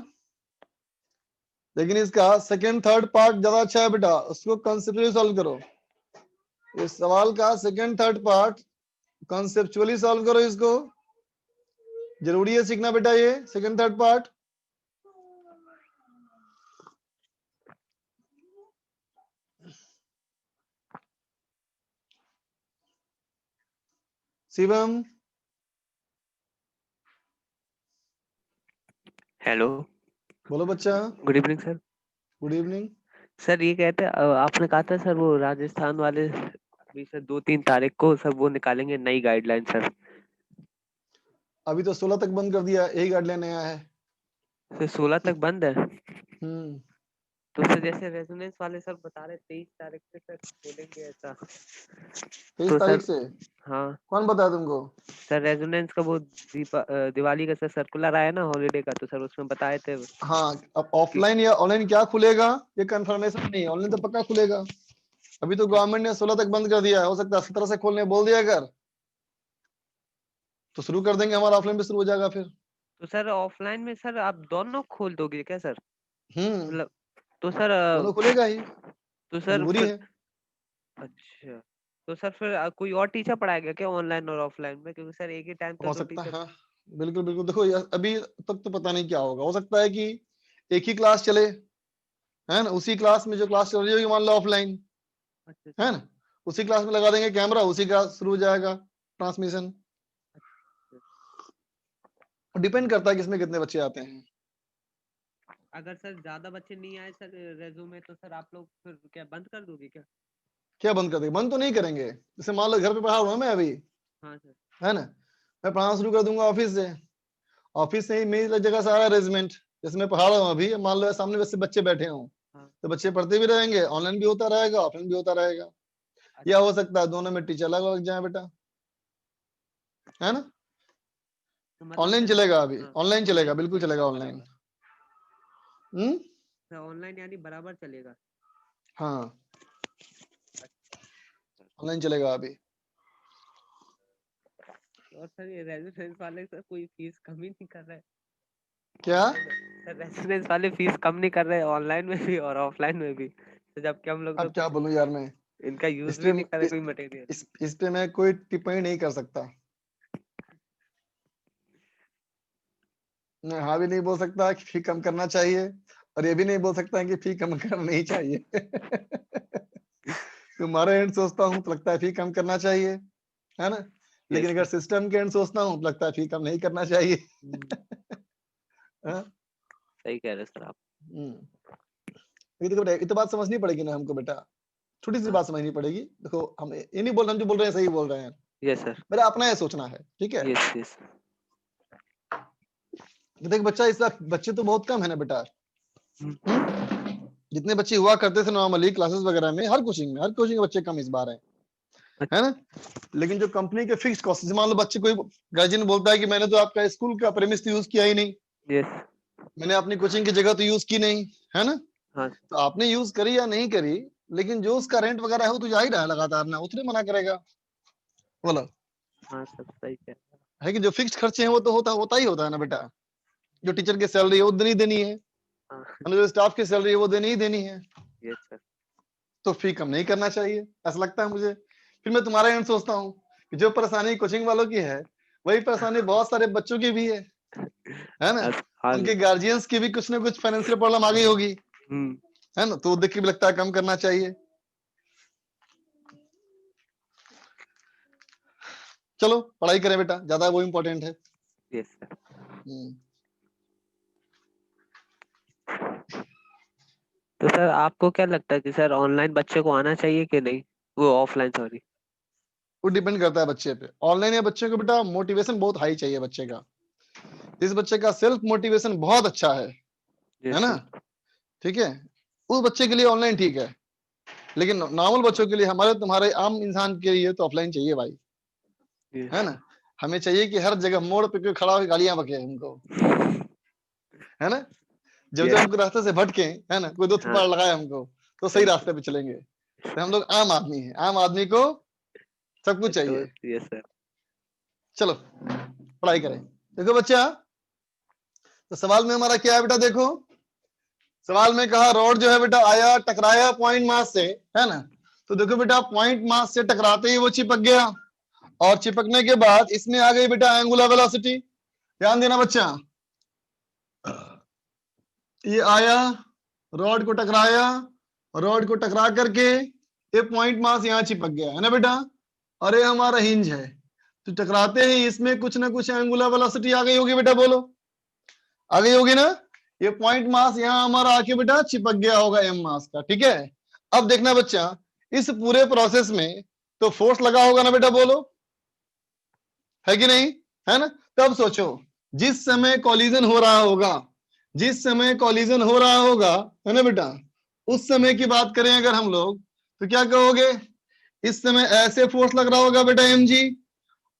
लेकिन इसका सेकंड थर्ड पार्ट ज्यादा अच्छा है बेटा, उसको कॉन्सेप्चुअली सॉल्व करो। इस सवाल का second third part conceptually solve करो, इसको जरूरी है सीखना बेटा, ये second third part. Shivam, hello, बोलो बच्चा। Good evening sir. Good evening. Sir ये कहते आपने कहा था सर वो राजस्थान वाले अभी सर 2-3 तारीख को सर वो निकालेंगे नई गाइडलाइन सर। अभी तो 16 तक बंद कर दिया, यही गाइडलाइन नया है। सर 16 तक बंद है। हम्म तो सर जैसे रेजोनेंस वाले सर बता रहे 23 तारीख से सर खोलेंगे ऐसा। 23 तो तारीख सर से? हाँ कौन बताया तुमको? सर रेजोनेंस का वो दिवाली का सर सर्कुलर आया ना हॉलीडे का, तो सर उसमें बताए थे हाँ, अब कि ऑफलाइन या ऑनलाइन क्या खुलेगा ये कंफर्मेशन नहीं है, ऑनलाइन तो पक्का खुलेगा। अभी तो गवर्नमेंट ने 16 तक बंद कर दिया है, हो सकता है 17 से खोलने बोल दिया, अगर तो शुरू कर देंगे, हमारा ऑफलाइन भी शुरू हो जाएगा फिर। तो सर ऑफलाइन में सर आप दोनों खोल दोगे क्या सर? हम्म मतलब तो सर दोनों खुलेगा ही, तो सर मजबूरी फिर है। अच्छा, तो सर फिर कोई और टीचर पढ़ाएगा क्या ऑनलाइन और ऑफलाइन में? क्योंकि सर एक ही टाइम तो हो दो सकता है, टीचर। हाँ बिल्कुल बिल्कुल। देखो अभी तक तो पता नहीं क्या होगा, हो सकता है कि एक ही क्लास चले, है ना, उसी क्लास में जो क्लास चल रही होगी मान लो ऑफलाइन, अच्छा है अच्छा ना, उसी क्लास में लगा देंगे कैमरा, उसी का शुरू हो जाएगा ट्रांसमिशन। डिपेंड करता है किसमें कितने बच्चे आते हैं। अगर सर ज्यादा बच्चे नहीं आए सर रेज्यूम में, तो सर आप लोग फिर क्या बंद कर दोगे क्या? क्या बंद कर देंगे? बंद तो नहीं करेंगे, जैसे मान लो घर पे पढ़ा हुआ मैं अभी, हाँ सर। है ना, मैं पढ़ाना शुरू कर दूंगा ऑफिस से, ऑफिस से ही मेरी जगह सारा अरेंजमेंट, जैसे मैं पढ़ा रहा हूँ अभी, मान लो सामने वैसे बच्चे बैठे हों, हाँ तो बच्चे पढ़ते भी रहेंगे, ऑनलाइन भी होता रहेगा, ऑफलाइन भी होता रहेगा। या हो सकता है दोनों में टीचर अलग अलग जाए बेटा, है ना। तो मतलब ऑनलाइन सर चलेगा, अभी हाँ ऑनलाइन चलेगा, बिल्कुल ऑनलाइन चलेगा चलेगा ऑनलाइन। बराबर। सर ऑनलाइन यानी बराबर चलेगा। हाँ ऑनलाइन चलेगा अभी। और सर ये रेजिडेंस वाले सर कोई फीस कम ही नहीं कर रहे? क्या? सर रेजिडेंस वाले फीस कम नहीं कर रहे ऑनलाइन में भी और ऑफलाइन में भी, तो जबकि हम लोग तो अब क्या बोलूं यार मैं, इनका इस यूज पे भी नहीं कर रहे इस, कोई मटेरियल। इस पे मैं कोई टिप्पणी नहीं कर सकता, मैं हाँ भी नहीं बोल सकता कि फी कम करना चाहिए, और ये भी नहीं बोल सकता कि फी कम करना नहीं चाहिए तुम्हारे एंड सोचता हूँ तो लगता है फी कम करना चाहिए, है ना, लेकिन यस अगर सिस्टम के एंड सोचता हूँ तो लगता है फी कम नहीं करना चाहिए हाँ? सही कह रहे सर आप। ये देखो बेटा, ये तो बात समझनी पड़ेगी ना हमको बेटा, छोटी सी हाँ बात समझनी पड़ेगी। देखो हम ये नहीं बोल रहे, हम जो बोल रहे हैं सही बोल रहे हैं, यस सर। मेरा अपना ये सोचना है, ठीक है। Yes yes. देख बच्चा, इस बार बच्चे तो बहुत कम है ना बेटा, जितने बच्चे हुआ करते थे नॉर्मली क्लासेस वगैरह में, हर कोचिंग में बच्चे कम इस बार है ना। लेकिन जो कंपनी के फिक्स कॉस्ट, मान लो बच्चे, कोई गार्जियन बोलता है कि मैंने तो आपका स्कूल का प्रेमिस यूज किया ही नहीं, यस मैंने अपनी कोचिंग की जगह तो यूज की नहीं, है ना, हाँ तो आपने यूज करी या नहीं करी, लेकिन जो उसका रेंट वगैरह है वो तो जा ही रहा है लगातार ना, उतने मना करेगा, बोलो, हाँ सर सही कह रहे है कि जो फिक्स खर्चे हैं वो तो होता ही होता है ना बेटा, जो टीचर की सैलरी है वो देनी देनी है, हाँ जो स्टाफ की सैलरी है वो देनी ही देनी है, यस सर। तो फी कम नहीं करना चाहिए, ऐसा लगता है मुझे। फिर मैं तुम्हारा एंड सोचता हूँ कि जो परेशानी कोचिंग वालों की है, वही परेशानी बहुत सारे बच्चों की भी है, है ना? हाँ उनके गार्जियंस की भी कुछ ना कुछ फाइनेंशियल प्रॉब्लम आ गई होगी, है ना? तो देख के भी लगता है कम करना चाहिए। चलो पढ़ाई करें बेटा, ज्यादा वो इम्पोर्टेंट है। Yes sir. तो सर आपको क्या लगता है कि सर ऑनलाइन बच्चे को आना चाहिए कि नहीं, वो ऑफलाइन, सॉरी? वो डिपेंड करता है बच्चे पे। ऑनलाइन या बच्चे को बेटा मोटिवेशन बहुत हाई चाहिए बच्चे का। इस बच्चे का सेल्फ मोटिवेशन बहुत अच्छा है यस ना? सर। ठीक है, उस बच्चे के लिए ऑनलाइन ठीक है, लेकिन नॉर्मल बच्चों के लिए, हमारे तुम्हारे आम इंसान के लिए तो ऑफलाइन चाहिए भाई, यस है ना? हमें चाहिए कि हर जगह मोड़ पे कोई खड़ा होकर गालियां बके हमको, है ना? जब जब यस। हमको रास्ते से भटके, है ना, कोई दो हाँ थप्पड़ लगाए हमको, तो सही रास्ते पे चलेंगे। तो हम लोग आम आदमी हैं, आम आदमी को सब कुछ तो चाहिए। Yes sir. चलो पढ़ाई करें। देखो बच्चा, तो सवाल में हमारा क्या है बेटा, देखो सवाल में कहा रॉड जो है बेटा आया टकराया पॉइंट मास से, है ना? तो देखो बेटा पॉइंट मास से टकराते ही वो चिपक गया, और चिपकने के बाद इसमें आ गई बेटा एंगुलर वेलोसिटी। ध्यान देना बच्चा, ये आया, रॉड को टकराया, रॉड को टकरा करके ये पॉइंट मास यहाँ चिपक गया, है ना बेटा? और ये हमारा हिंज है, तो टकराते ही इसमें कुछ ना कुछ एंगुलर वेलोसिटी आ गई होगी बेटा, बोलो आ गई होगी ना? ये पॉइंट मास यहाँ हमारा आके बेटा चिपक गया होगा एम मास का, ठीक है? अब देखना बच्चा, इस पूरे प्रोसेस में तो फोर्स लगा होगा ना बेटा, बोलो है कि नहीं, है ना? तब सोचो जिस समय कॉलिजन हो रहा होगा, जिस समय कॉलिजन हो रहा होगा, है ना बेटा, उस समय की बात करें अगर हम लोग, तो क्या कहोगे? इस समय ऐसे फोर्स लग रहा होगा बेटा mg,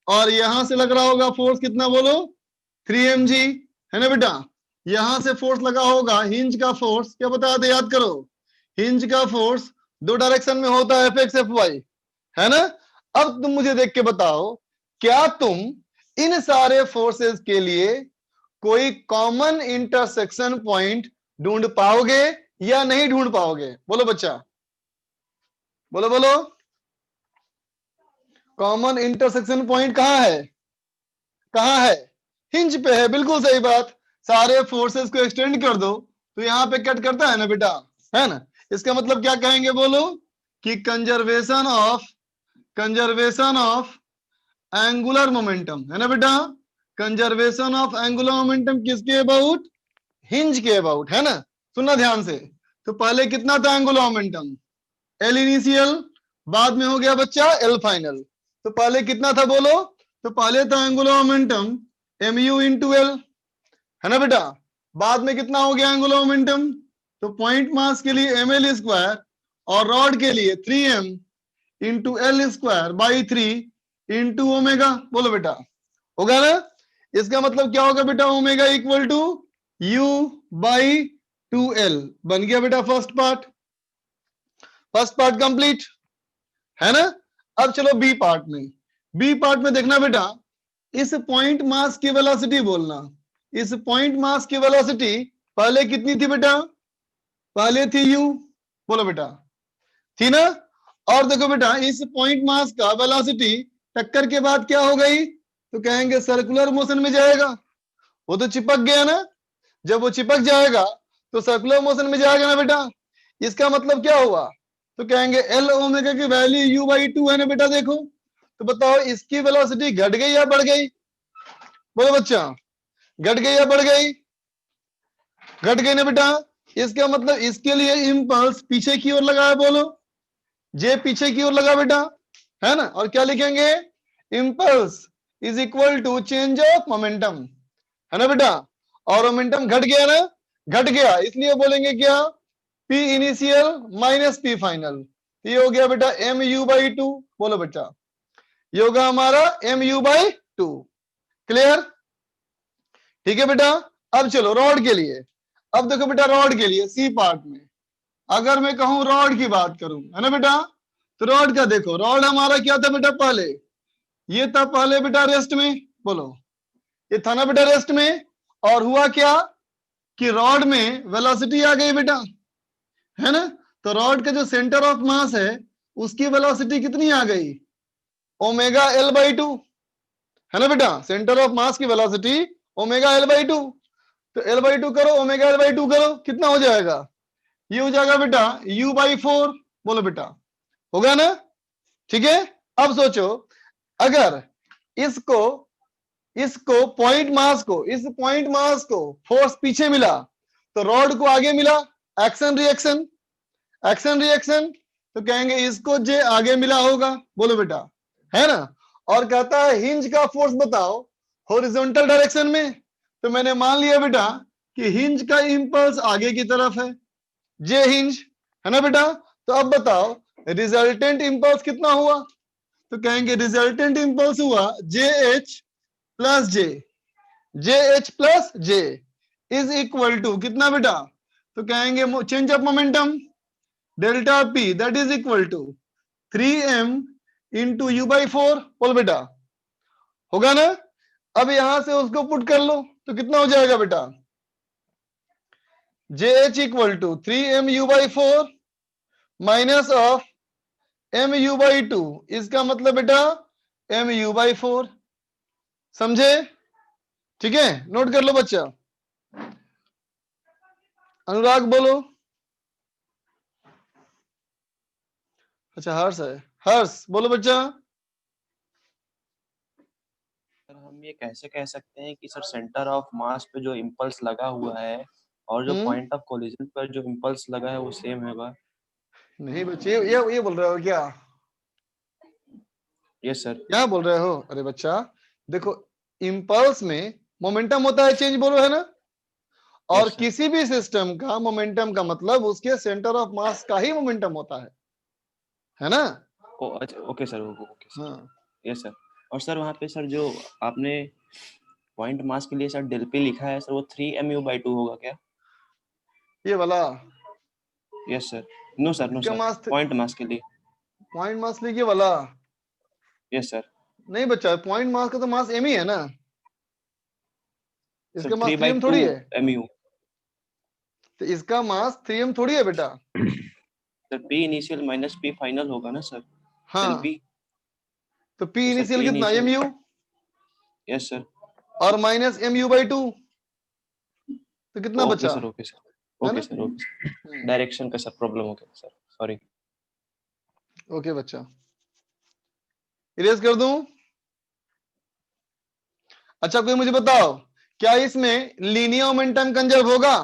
और यहां से लग रहा होगा फोर्स कितना, बोलो 3mg, है ना बेटा? यहां से फोर्स लगा होगा हिंज का फोर्स, क्या बता दे, याद करो, हिंज का फोर्स दो डायरेक्शन में होता है, fx fy, है ना? अब तुम मुझे देख के बताओ, क्या तुम इन सारे फोर्सेस के लिए कोई कॉमन इंटरसेक्शन पॉइंट ढूंढ पाओगे या नहीं ढूंढ पाओगे? बोलो बच्चा, बोलो बोलो, कॉमन इंटरसेक्शन पॉइंट कहां है? कहां है? हिंज पे है, बिल्कुल सही बात। सारे फोर्सेस को एक्सटेंड कर दो तो यहां पे कट करता है ना बेटा, है ना? इसका मतलब क्या कहेंगे, बोलो कि कंजर्वेशन ऑफ एंगुलर मोमेंटम, है ना बेटा? कंजर्वेशन ऑफ एंगुलर मोमेंटम किसके अबाउट? हिंज के अबाउट, है ना? सुनना ध्यान से, तो पहले कितना था एंगुलर मोमेंटम? एल इनिशियल, बाद में हो गया बच्चा एल फाइनल। तो पहले कितना था, बोलो? तो पहले था angular momentum mu into L, है ना बेटा? बाद में कितना हो गया एंगुलर मोमेंटम? तो पॉइंट मास के लिए ml स्क्वायर, और रॉड के लिए 3m into L square by 3 into omega. बोलो बेटा, होगा ना? इसका मतलब क्या होगा बेटा, omega equal to u by 2l। बन गया बेटा फर्स्ट पार्ट कंप्लीट, है ना? अब चलो बी पार्ट में। बी पार्ट में देखना बेटा, इस पॉइंट मास की वेलोसिटी बोलना, इस पॉइंट मास की वेलोसिटी पहले कितनी थी बेटा? पहले थी u, बोलो बेटा, थी ना? और देखो बेटा इस पॉइंट मास का वेलोसिटी टक्कर के बाद क्या हो गई? तो कहेंगे सर्कुलर मोशन में जाएगा, वो तो चिपक गया ना। जब वो चिपक जाएगा तो सर्कुलर मोशन में जाएगा ना बेटा। इसका मतलब क्या हुआ? तो कहेंगे एल ओमेगा की वैल्यू u बाई 2 है ना बेटा। देखो तो बताओ इसकी वेलोसिटी घट गई या बढ़ गई? बोलो बच्चा, घट गई या बढ़ गई? घट गई ना बेटा। इसका मतलब इसके लिए इंपल्स पीछे की ओर लगा है, बोलो जे पीछे की ओर लगा बेटा, है ना? और क्या लिखेंगे? Impulse is equal to change of momentum, है ना बेटा? और मोमेंटम घट गया ना, घट गया, इसलिए बोलेंगे क्या? P initial minus P final. ये हो गया बेटा mu बाई 2। बोलो बेटा, ये होगा हमारा mu बाई 2। क्लियर? ठीक है बेटा। अब चलो रॉड के लिए। अब देखो बेटा रॉड के लिए सी पार्ट में अगर मैं कहूं रॉड की बात करूं, है ना बेटा, तो रॉड का देखो, रॉड हमारा क्या था बेटा? पहले ये था पहले बेटा रेस्ट में, बोलो ये था ना बेटा रेस्ट में। और हुआ क्या कि रॉड में वेलोसिटी आ गई बेटा, है ना? तो रॉड का जो सेंटर ऑफ मास है उसकी वेलोसिटी कितनी आ गई? ओमेगा एल बाई 2, है ना बेटा? सेंटर ऑफ मास की velocity omega L by to, तो एल बाई टू करो, ओमेगा एल बाई टू करो, कितना हो जाएगा? ये हो जाएगा बेटा u बाई 4। बोलो बेटा, होगा ना? ठीक है। अब सोचो, अगर इसको इसको पॉइंट मास को, इस पॉइंट मास को फोर्स पीछे मिला तो रॉड को आगे मिला, एक्शन रिएक्शन, एक्शन रिएक्शन, तो कहेंगे इसको जे आगे मिला होगा। बोलो बेटा, है ना? और कहता है हिंज का फोर्स बताओ हॉरिजॉन्टल डायरेक्शन में, तो मैंने मान लिया बेटा कि हिंज का इंपल्स आगे की तरफ है, जे हिंज, है ना बेटा? तो अब बताओ रिजल्टेंट इंपल्स कितना हुआ? तो कहेंगे रिजल्टेंट इंपल्स हुआ J H plus J, J H plus J is equal to कितना बेटा? तो कहेंगे change of momentum delta P that is equal to 3m into U by 4। बोल बेटा, होगा ना? अब यहां से उसको पुट कर लो तो कितना हो जाएगा बेटा? J H equal to 3m U by 4 minus of m u by 2, इसका मतलब बेटा m u बाई 4। समझे? ठीक है, नोट कर लो बच्चा। अनुराग बोलो। अच्छा हर्ष है, हर्ष बोलो बच्चा। सर हम ये कैसे कह सकते हैं कि सर सेंटर ऑफ मास पे जो इम्पल्स लगा हुआ है और जो पॉइंट ऑफ कोलिजन पर जो इम्पल्स लगा है वो सेम होगा? नहीं बच्चे, ये बोल रहे हो क्या? Yes sir. क्या बोल रहे हो? अरे बच्चा देखो, इम्पल्स में मोमेंटम होता है चेंज, बोलो, है ना? और Yes, sir. किसी भी सिस्टम का मोमेंटम का मतलब उसके सेंटर ऑफ मास का ही मोमेंटम होता है ना? Okay sir, okay sir. हाँ, यस सर। और सर वहाँ पे सर जो आपने पॉइंट मास के लिए सर डेल पी लिखा है सर, वो 3mu/2 होगा क्या? ये वाला yes sir. No sir, no इसका सर, मास, पॉइंट मास के लिए। पॉइंट मास लिखिए वाला। Yes sir. नहीं बच्चा, पॉइंट मास का तो मास एम ही है ना, सर इसका मास 3m 3/2 थोड़ी है। mu। तो इसका मास 3m थोड़ी है बेटा। Sir P initial minus P final होगा ना सर? हाँ, डेल पी। तो पी तो सर इनिशियल पी कितना? इनिशियल। mu yes sir. और माइनस mu बाई 2, तो कितना ओके बचा? सर, ओके सर, है ओके ना? Sir, okay sir. डायरेक्शन का सर प्रॉब्लम हो गया सर, सॉरी। ओके बच्चा, इरेज कर दूं? अच्छा कोई मुझे बताओ, क्या इसमें लीनियर मोमेंटम कंजर्व होगा?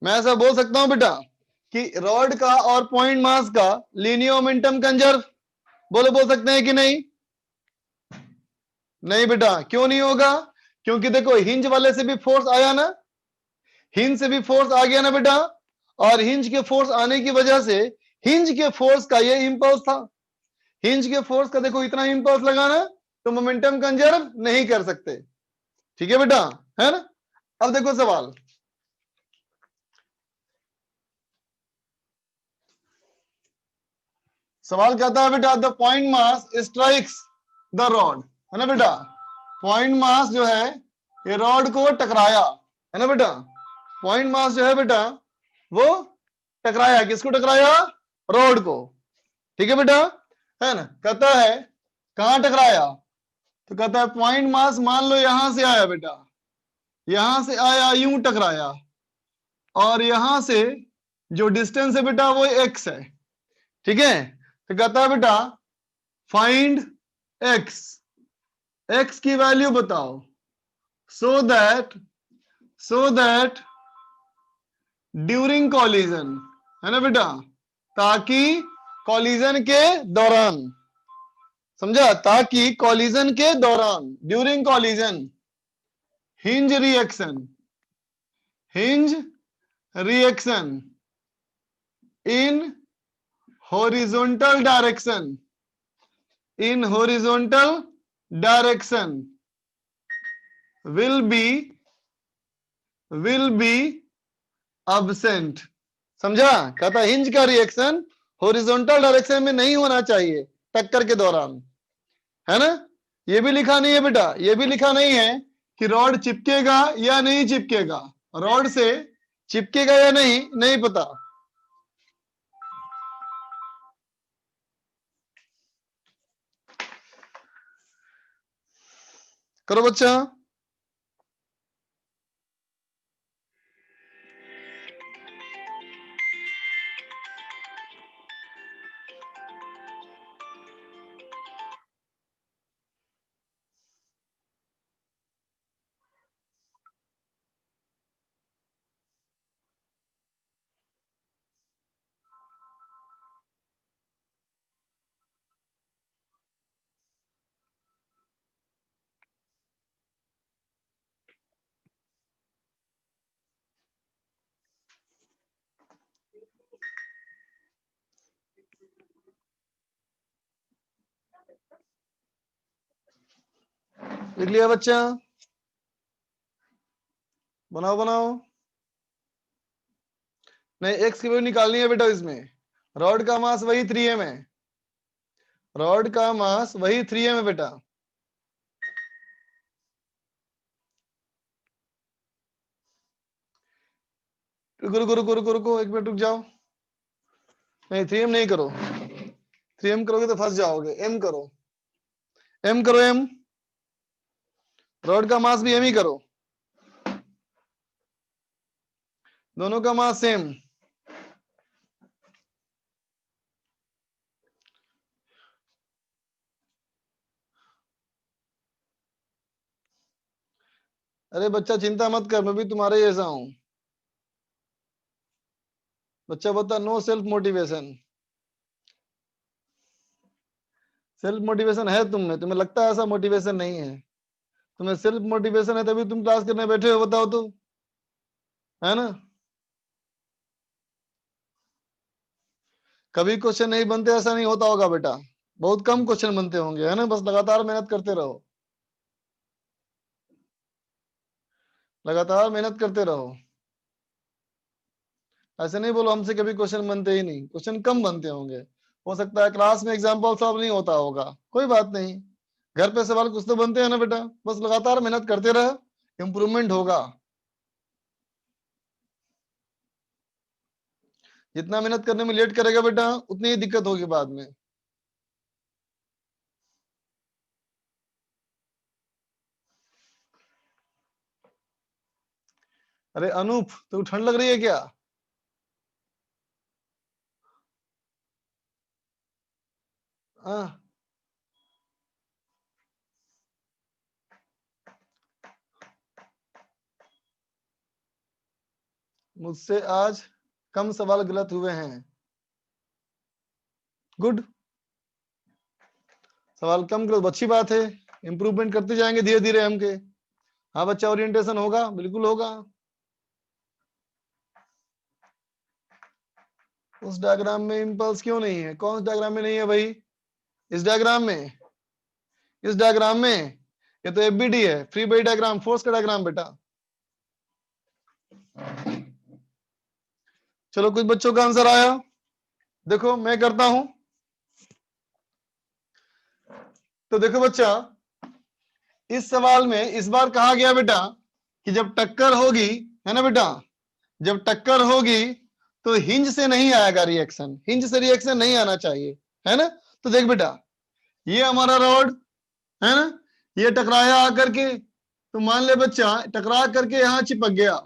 मैं ऐसा बोल सकता हूं बेटा कि रॉड का और पॉइंट मास का लीनियर मोमेंटम कंजर्व? बोलो, बोल सकते हैं कि नहीं? नहीं बेटा, क्यों नहीं होगा? क्योंकि देखो हिंज वाले से भी फोर्स आया ना, हिंज से भी फोर्स आ गया ना बेटा, और हिंज के फोर्स आने की वजह से हिंज के फोर्स का ये इंपल्स था, हिंज के फोर्स का देखो इतना इंपल्स लगाना, तो मोमेंटम कंजर्व नहीं कर सकते। ठीक है बेटा, है ना? अब देखो सवाल, सवाल कहता है बेटा the point mass strikes the rod, है ना बेटा? पॉइंट मास जो है ये रॉड को टकराया, है ना बेटा? पॉइंट मास जो है बेटा वो टकराया, किसको टकराया? रॉड को। ठीक है बेटा, है ना? कहता है कहां टकराया? तो कहता है पॉइंट मास मान लो यहां से आया बेटा, यहां से आया, यूं टकराया, और यहां से जो डिस्टेंस है बेटा वो x है। ठीक है, तो कहता है बेटा फाइंड x, x की वैल्यू बताओ, सो दैट ड्यूरिंग कॉलिजन, है ना बेटा? ताकि कॉलिजन के दौरान, समझा? ताकि कॉलिजन के दौरान, during collision, hinge reaction in horizontal direction, in horizontal direction will be absent। समझा? कहता हिंज का रिएक्शन हॉरिजॉन्टल डायरेक्शन में नहीं होना चाहिए टक्कर के दौरान, है ना? ये भी लिखा नहीं है बेटा, ये भी लिखा नहीं है कि रॉड चिपकेगा या नहीं चिपकेगा, रॉड से चिपकेगा या नहीं, नहीं पता। करो बच्चा। लिख लिया बच्चा? बनाओ बनाओ। नहीं, एक्स की वैल्यू निकालनी है बेटा। इसमें रॉड का मास वही 3m है, रॉड का मास वही 3m है बेटा। रुको, एक मिनट रुक जाओ। नहीं, 3m नहीं करो, 3m करोगे तो फंस जाओगे। m करो, m करो, m। रॉड का मास भी m ही करो, दोनों का मास सेम। अरे बच्चा चिंता मत कर, मैं भी तुम्हारे जैसा हूं। बच्चा बोलता no self motivation. Self motivation है तुम में, तुम्हें लगता है ऐसा मोटिवेशन नहीं है। तुम्हें सेल्फ मोटिवेशन है तभी तुम क्लास करने बैठे हो, बताओ तो, है ना? कभी क्वेश्चन नहीं बनते ऐसा नहीं होता होगा बेटा, बहुत कम क्वेश्चन बनते होंगे, है ना? बस लगातार मेहनत करते रहो, लगातार मेहनत करते रहो। ऐसे नहीं बोलो हमसे कभी क्वेश्चन बनते ही नहीं, क्वेश्चन कम बनते होंगे। हो सकता है क्लास में एग्जाम्पल सॉल्व नहीं होता होगा, कोई बात नहीं, घर पे सवाल कुछ तो बनते हैं ना बेटा। बस लगातार मेहनत करते रहो, इंप्रूवमेंट होगा। जितना मेहनत करने में लेट करेगा बेटा, उतनी ही दिक्कत होगी बाद में। अरे अनूप, तो ठंड लग रही है क्या? हाँ, मुझसे आज कम सवाल गलत हुए हैं। गुड, सवाल कम गलत अच्छी बात है, इंप्रूवमेंट करते जाएंगे धीरे धीरे हम के। हाँ बच्चा, ओरिएंटेशन होगा, बिल्कुल होगा। उस डायग्राम में इंपल्स क्यों नहीं है? कौन स डायग्राम में नहीं है भाई? इस डायग्राम में, इस डायग्राम में। ये तो एफबीडी है, फ्री बॉडी डायग्राम, फोर्स का डायग्राम बेटा। चलो कुछ बच्चों का आंसर आया, देखो मैं करता हूं। तो देखो बच्चा, इस सवाल में इस बार कहा गया बेटा कि जब टक्कर होगी, है ना बेटा, जब टक्कर होगी तो हिंज से नहीं आएगा रिएक्शन, हिंज से रिएक्शन नहीं आना चाहिए, है ना? तो देख बेटा, ये हमारा रॉड है ना, ये टकराया आकर के, तो मान ले बच्चा टकरा करके यहाँ चिपक गया,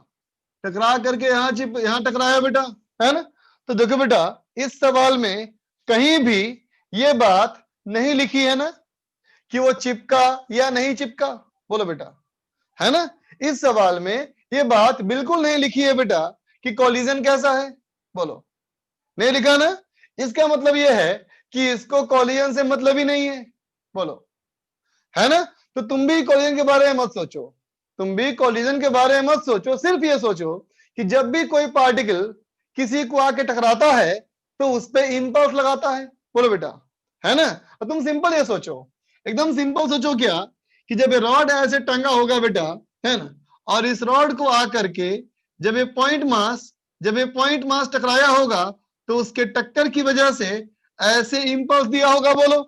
टकरा करके यहाँ टकराया बेटा, है ना? तो देखो बेटा, इस सवाल में कहीं भी ये बात नहीं लिखी है ना कि वो चिपका या नहीं चिपका, बोलो बेटा, है ना? इस सवाल में ये बात बिल्कुल नहीं लिखी है बेटा कि कॉलिजन कैसा है, बोलो, नहीं लिखा ना? इसका मतलब ये है कि इसको कॉलिजन से मतलब ही नहीं है, बोलो, है ना? तो तुम भी कॉलिजन के बारे में मत सोचो, तुम भी कॉलिजन के बारे में मत सोचो, सिर्फ ये सोचो कि जब भी कोई पार्टिकल किसी को आके टकराता है तो उस पर इंपल्स लगाता है, बोलो बेटा, है ना? और तुम सिंपल ये सोचो, एकदम सिंपल सोचो क्या, कि जब ये रॉड ऐसे टंगा होगा बेटा, है ना, और इस रॉड को आकर के जब ये पॉइंट मास टकराया होगा तो उसके टक्कर की वजह से ऐसे इंपल्स दिया होगा, बोलो,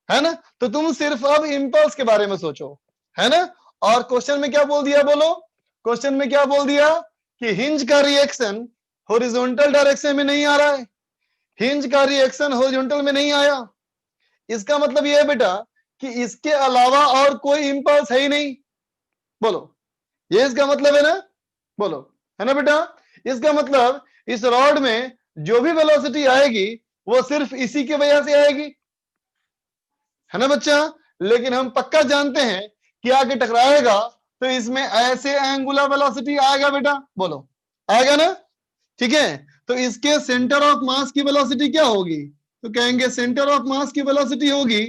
है ना? तो तुम सिर्फ अब इंपल्स के बारे में सोचो, है ना? और क्वेश्चन में क्या बोल दिया, बोलो, क्वेश्चन में क्या बोल दिया कि हिंज का रिएक्शन हॉरिजॉन्टल डायरेक्शन में नहीं आ रहा है, हिंज का रिएक्शन हॉरिजॉन्टल में नहीं आया। इसका मतलब यह है बेटा कि इसके अलावा और कोई इंपल्स है ही नहीं, बोलो, ये इसका मतलब है ना, बोलो, है ना बेटा? इसका मतलब इस रॉड में जो भी वेलोसिटी आएगी वो सिर्फ इसी की वजह से आएगी, है ना बच्चा? लेकिन हम पक्का जानते हैं कि आके टकराएगा तो इसमें ऐसे एंगुलर वेलोसिटी आएगा बेटा, बोलो, आएगा ना? ठीक है, तो इसके सेंटर ऑफ मास की वेलोसिटी क्या होगी? तो कहेंगे सेंटर ऑफ मास की वेलोसिटी होगी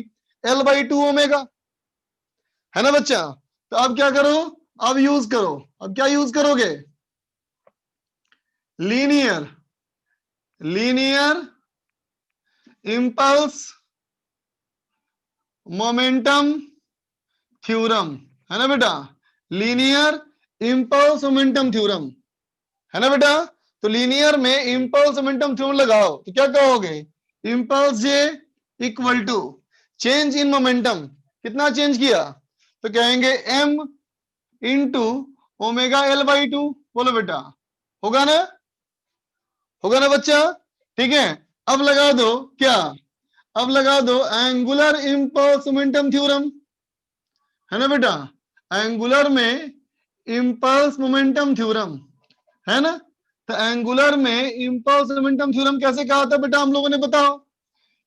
L/2 ओमेगा, है ना बच्चा? तो अब क्या करो, अब यूज करो, अब क्या यूज करोगे? लीनियर इंपल्स मोमेंटम थ्योरम, है ना बेटा, लीनियर इंपल्स मोमेंटम थ्योरम, है ना बेटा। तो लीनियर में इंपल्स मोमेंटम थ्योरम लगाओ तो क्या कहोगे, impulse J equal to change in momentum, कितना चेंज किया, तो कहेंगे m into omega L by two. बोलो बेटा, होगा ना, होगा ना बच्चा, ठीक है। अब लगा दो क्या, अब लगा दो एंगुलर इंपल्स मोमेंटम थ्योरम, है ना बेटा, एंगुलर में इंपल्स मोमेंटम थ्योरम, है ना। तो एंगुलर में इंपल्स मोमेंटम थ्योरम कैसे कहा था बेटा हम लोगों ने, बताओ,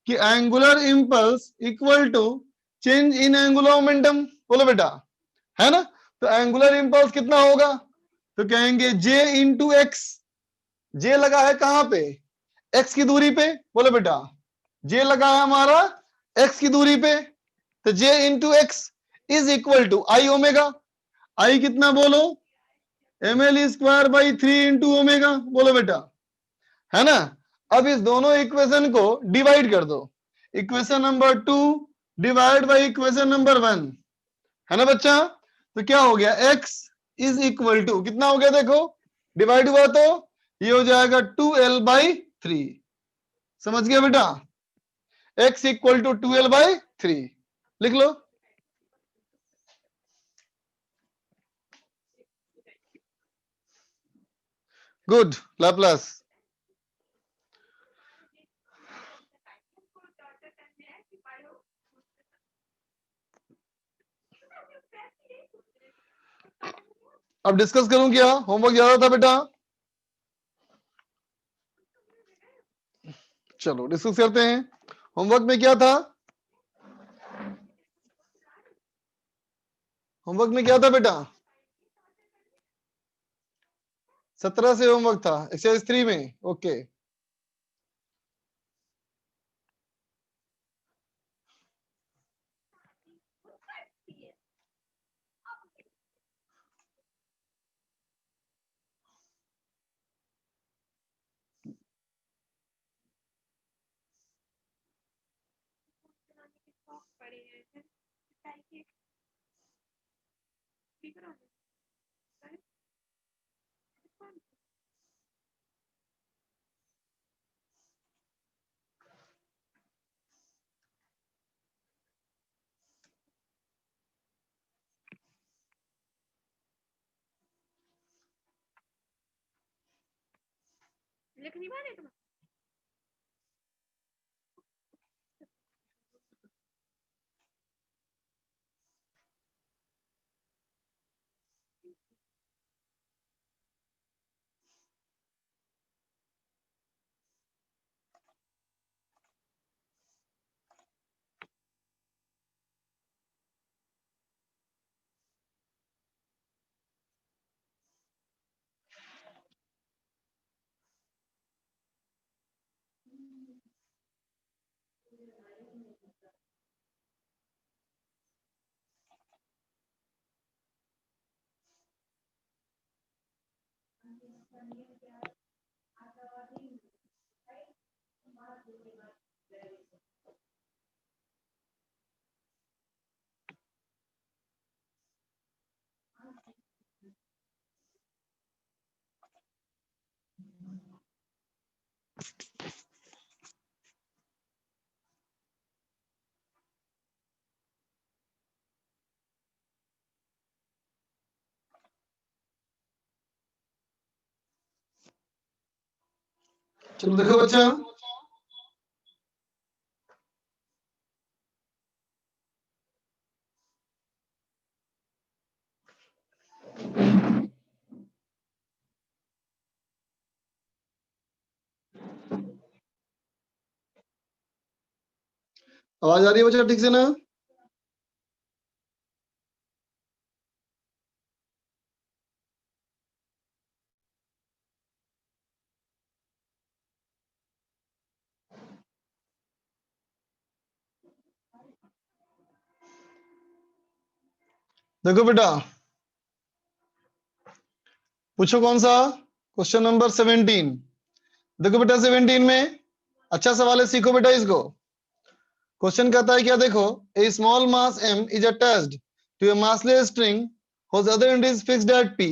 कि angular impulse equal to change in angular momentum. बोलो बेटा, है ना। तो एंगुलर इंपल्स कितना होगा, तो कहेंगे जे इंटू एक्स, जे लगा है कहां पे, एक्स की दूरी पे। बोलो बेटा, जे लगा है हमारा एक्स की दूरी पे, तो J into X is equal to I omega, I कितना बोलो, M L square by 3 into omega. बोलो बेटा, है ना। अब इस दोनों इक्वेशन को डिवाइड कर दो, equation number 2 divide by equation number 1, है ना बच्चा। तो क्या हो गया, x इज इक्वल टू कितना हो गया, देखो डिवाइड हुआ तो ये हो जाएगा 2l बाई 3, समझ गया बेटा, x equal to 2l by 3, लिख लो। Good, Laplace. अब डिस्कस करूं क्या, होमवर्क ज्यादा था बेटा, चलो डिस्कस करते हैं। होमवर्क में क्या था, होमवर्क में क्या था बेटा, 17 से होमवर्क था एक्सरसाइज 3 में, ओके। चलो देखो बच्चा, आवाज आ रही है बच्चा ठीक से ना, देखो बेटा, पूछो कौन सा, क्वेश्चन नंबर 17। देखो बेटा 17 में अच्छा सवाल है, सीखो बेटा इसको। क्वेश्चन कहता है क्या, देखो, a small mass m is attached to a massless string whose other end is fixed at p.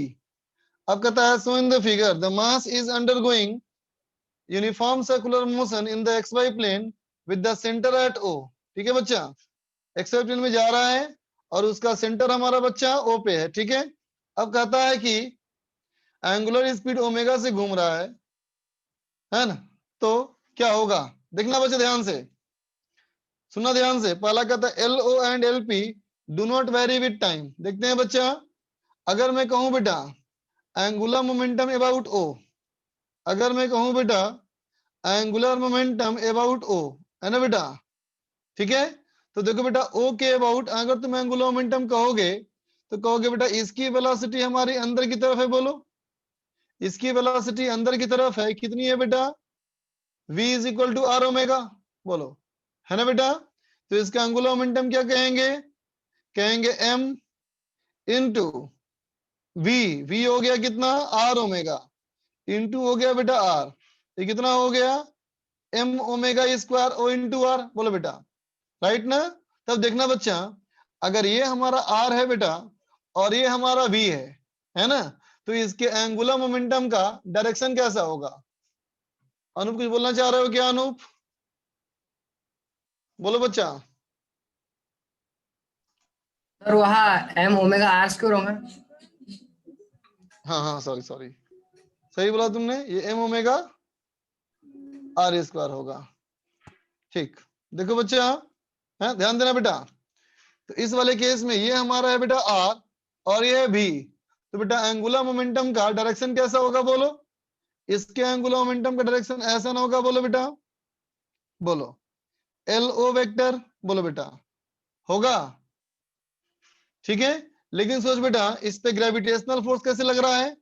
अब कहता है so in the figure the mass is undergoing uniform circular motion in the xy plane with the center at o. ठीक है बच्चा, xy plane में जा रहा है और उसका सेंटर हमारा बच्चा o पे है, ठीक है। अब कहता है कि एंगुलर स्पीड ओमेगा से घूम रहा है ना, तो क्या होगा, देखना बच्चा ध्यान से, सुनना ध्यान से। पहला कहता है L O and L P do not vary with time. देखते हैं बच्चा, अगर मैं कहूं बेटा एंगुलर मोमेंटम अबाउट ओ, अगर मैं कहूं बेटा एंगुलर मोमेंटम अबाउट ओ, है ना बेटा, ठीक है। तो देखो बेटा ओ के अबाउट अगर तुम एंगुलर मोमेंटम कहोगे तो कहोगे बेटा इसकी वेलोसिटी हमारी अंदर की तरफ है, बोलो इसकी वेलोसिटी अंदर की तरफ है, कितनी है बेटा, v is equal to R omega, बोलो, है ना बेटा। तो इसका एंगुलर मोमेंटम क्या कहेंगे, कहेंगे m इंटू v हो गया कितना, r ओमेगा, इंटू हो गया बेटा r, ये कितना हो गया m omega square o into r, बोलो बेटा, राइट ना। तब देखना बच्चा, अगर ये हमारा r है बेटा और ये हमारा v है ना, तो इसके एंगुलर मोमेंटम का डायरेक्शन कैसा होगा। अनूप कुछ बोलना चाह रहे हो क्या, अनूप बोलो बच्चा। सर वहाँ एम ओमेगा आर स्क्वायर होगा। हाँ सॉरी सही बोला तुमने, ये एम ओमेगा आर स्क्वायर होगा, ठीक। देखो बच्चा, है ध्यान देना बेटा, तो इस वाले केस में ये हमारा है बेटा आर और ये है भी, तो बेटा एंगुलर मोमेंटम का डायरेक्शन कैसा होगा, बोलो इसके एंगुलर मोमेंटम का डायरेक्शन ऐसा ना होगा, बोलो बेटा, बोलो एल ओ वेक्टर, बोलो बेटा होगा, ठीक है। लेकिन सोच बेटा इस पे ग्रेविटेशनल फोर्स कैसे लग रहा है,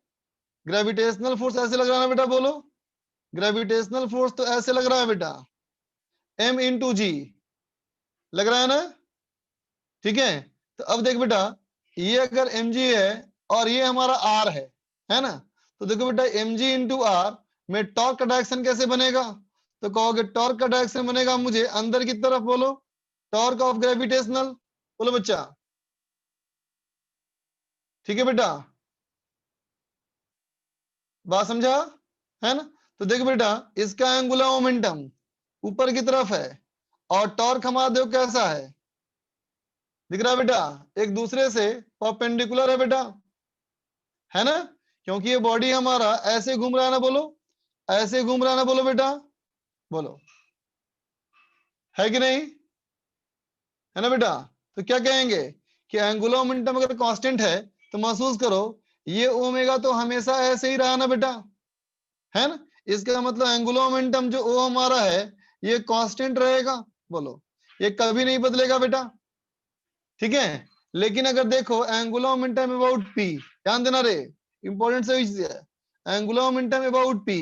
ग्रेविटेशनल फोर्स ऐसे लग रहा है बेटा, बोलो ग्रेविटेशनल फोर्स तो ऐसे लग रहा है बेटा m इंटू जी लग रहा है ना, ठीक है। तो अब देख बेटा ये अगर mg है और ये हमारा r है ना, तो देखो बेटा mg इंटू r में टॉर्क का डायरेक्शन कैसे बनेगा, तो कहोगे टॉर्क का डायरेक्शन बनेगा मुझे अंदर की तरफ, बोलो टॉर्क ऑफ ग्रेविटेशनल, बोलो बच्चा, ठीक है बेटा, बात समझा, है ना। तो देखो बेटा इसका एंगुलर मोमेंटम ऊपर की तरफ है और टॉर्क हमारा देखो कैसा है, दिख रहा है बेटा, एक दूसरे से परपेंडिकुलर है बेटा, है ना, क्योंकि ये बॉडी हमारा ऐसे घूम रहा है ना, बोलो ऐसे घूम रहा है ना, बोलो बेटा, बोलो है कि नहीं, है ना बेटा। तो क्या कहेंगे कि एंगुलर मोमेंटम अगर कांस्टेंट है तो महसूस करो ये ओमेगा तो हमेशा ऐसे ही रहा ना बेटा, है ना, इसका मतलब एंगुलर मोमेंटम जो ओ हमारा है ये कांस्टेंट रहेगा, बोलो ये कभी नहीं बदलेगा बेटा, ठीक है। लेकिन अगर देखो एंगुलर मोमेंटम अबाउट पी, ध्यान देना रे, इंपॉर्टेंट से चीज है, एंगुलर मोमेंटम अबाउट पी,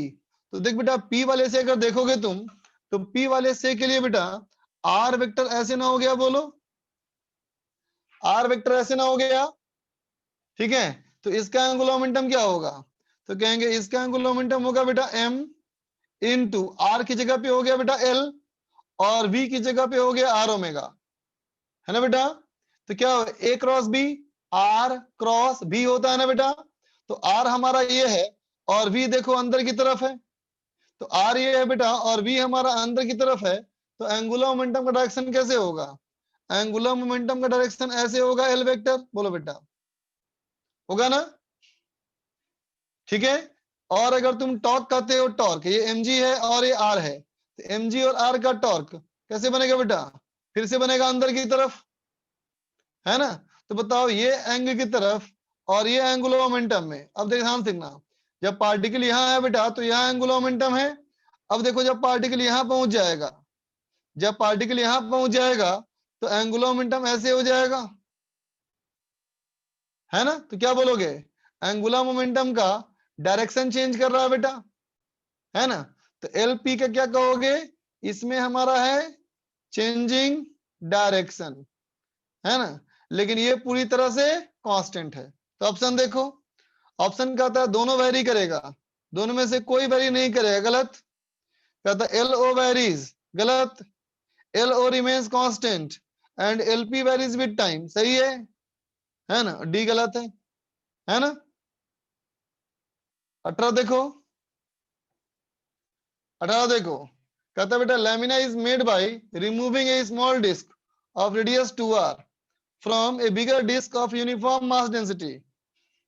तो देख बेटा पी वाले से अगर देखोगे तुम तो पी वाले से के लिए बेटा आर वेक्टर ऐसे ना हो गया, बोलो आर वेक्टर ऐसे ना हो गया, ठीक है। तो इसका एंगुलर मोमेंटम क्या होगा, तो कहेंगे इसका एंगुलर मोमेंटम होगा बेटा m इंटू आर की जगह पे हो गया बेटा l और v की जगह पे हो गया r ओमेगा, है ना बेटा। तो क्या a cross b r cross b होता है ना बेटा, तो r हमारा ये है और v देखो अंदर की तरफ है, तो r ये है बेटा और v हमारा अंदर की तरफ है, तो एंगुलर मोमेंटम का डायरेक्शन कैसे होगा, एंगुलर मोमेंटम का डायरेक्शन ऐसे होगा एल वेक्टर, बोलो बेटा होगा ना, ठीक है। और अगर तुम टॉर्क कहते हो, टॉर्क ये mg है और ये r है, तो mg और r का टॉर्क कैसे बनेगा बेटा, फिर से बनेगा अंदर की तरफ, है ना। तो बताओ ये एंगल की तरफ और ये एंगुलर मोमेंटम में, अब देखो ध्यान देखना, जब पार्टिकल यहाँ है बेटा तो यहाँ एंगुलर मोमेंटम है, अब देखो जब पार्टिकल यहाँ पहुंच जाएगा, जब पार्टिकल यहाँ पहुंच जाएगा तो एंगुलर मोमेंटम ऐसे हो जाएगा, है ना। तो क्या बोलोगे, एंगुलर मोमेंटम का डायरेक्शन चेंज कर रहा है बेटा, है ना। तो एल पी का क्या कहोगे, इसमें हमारा है चेंजिंग डायरेक्शन, है ना, लेकिन ये पूरी तरह से कांस्टेंट है। तो ऑप्शन देखो, ऑप्शन कहता है दोनों वेरी करेगा, दोनों में से कोई वेरी नहीं करेगा, गलत। कहता है एल ओ वेरीज, गलत। LO remains constant and LP varies with time, सही है ना? डी गलत है ना? 18 देखो, 18 देखो, कहता है बेटा lamina is made by removing a small disc of radius 2r from a bigger disc of uniform mass density.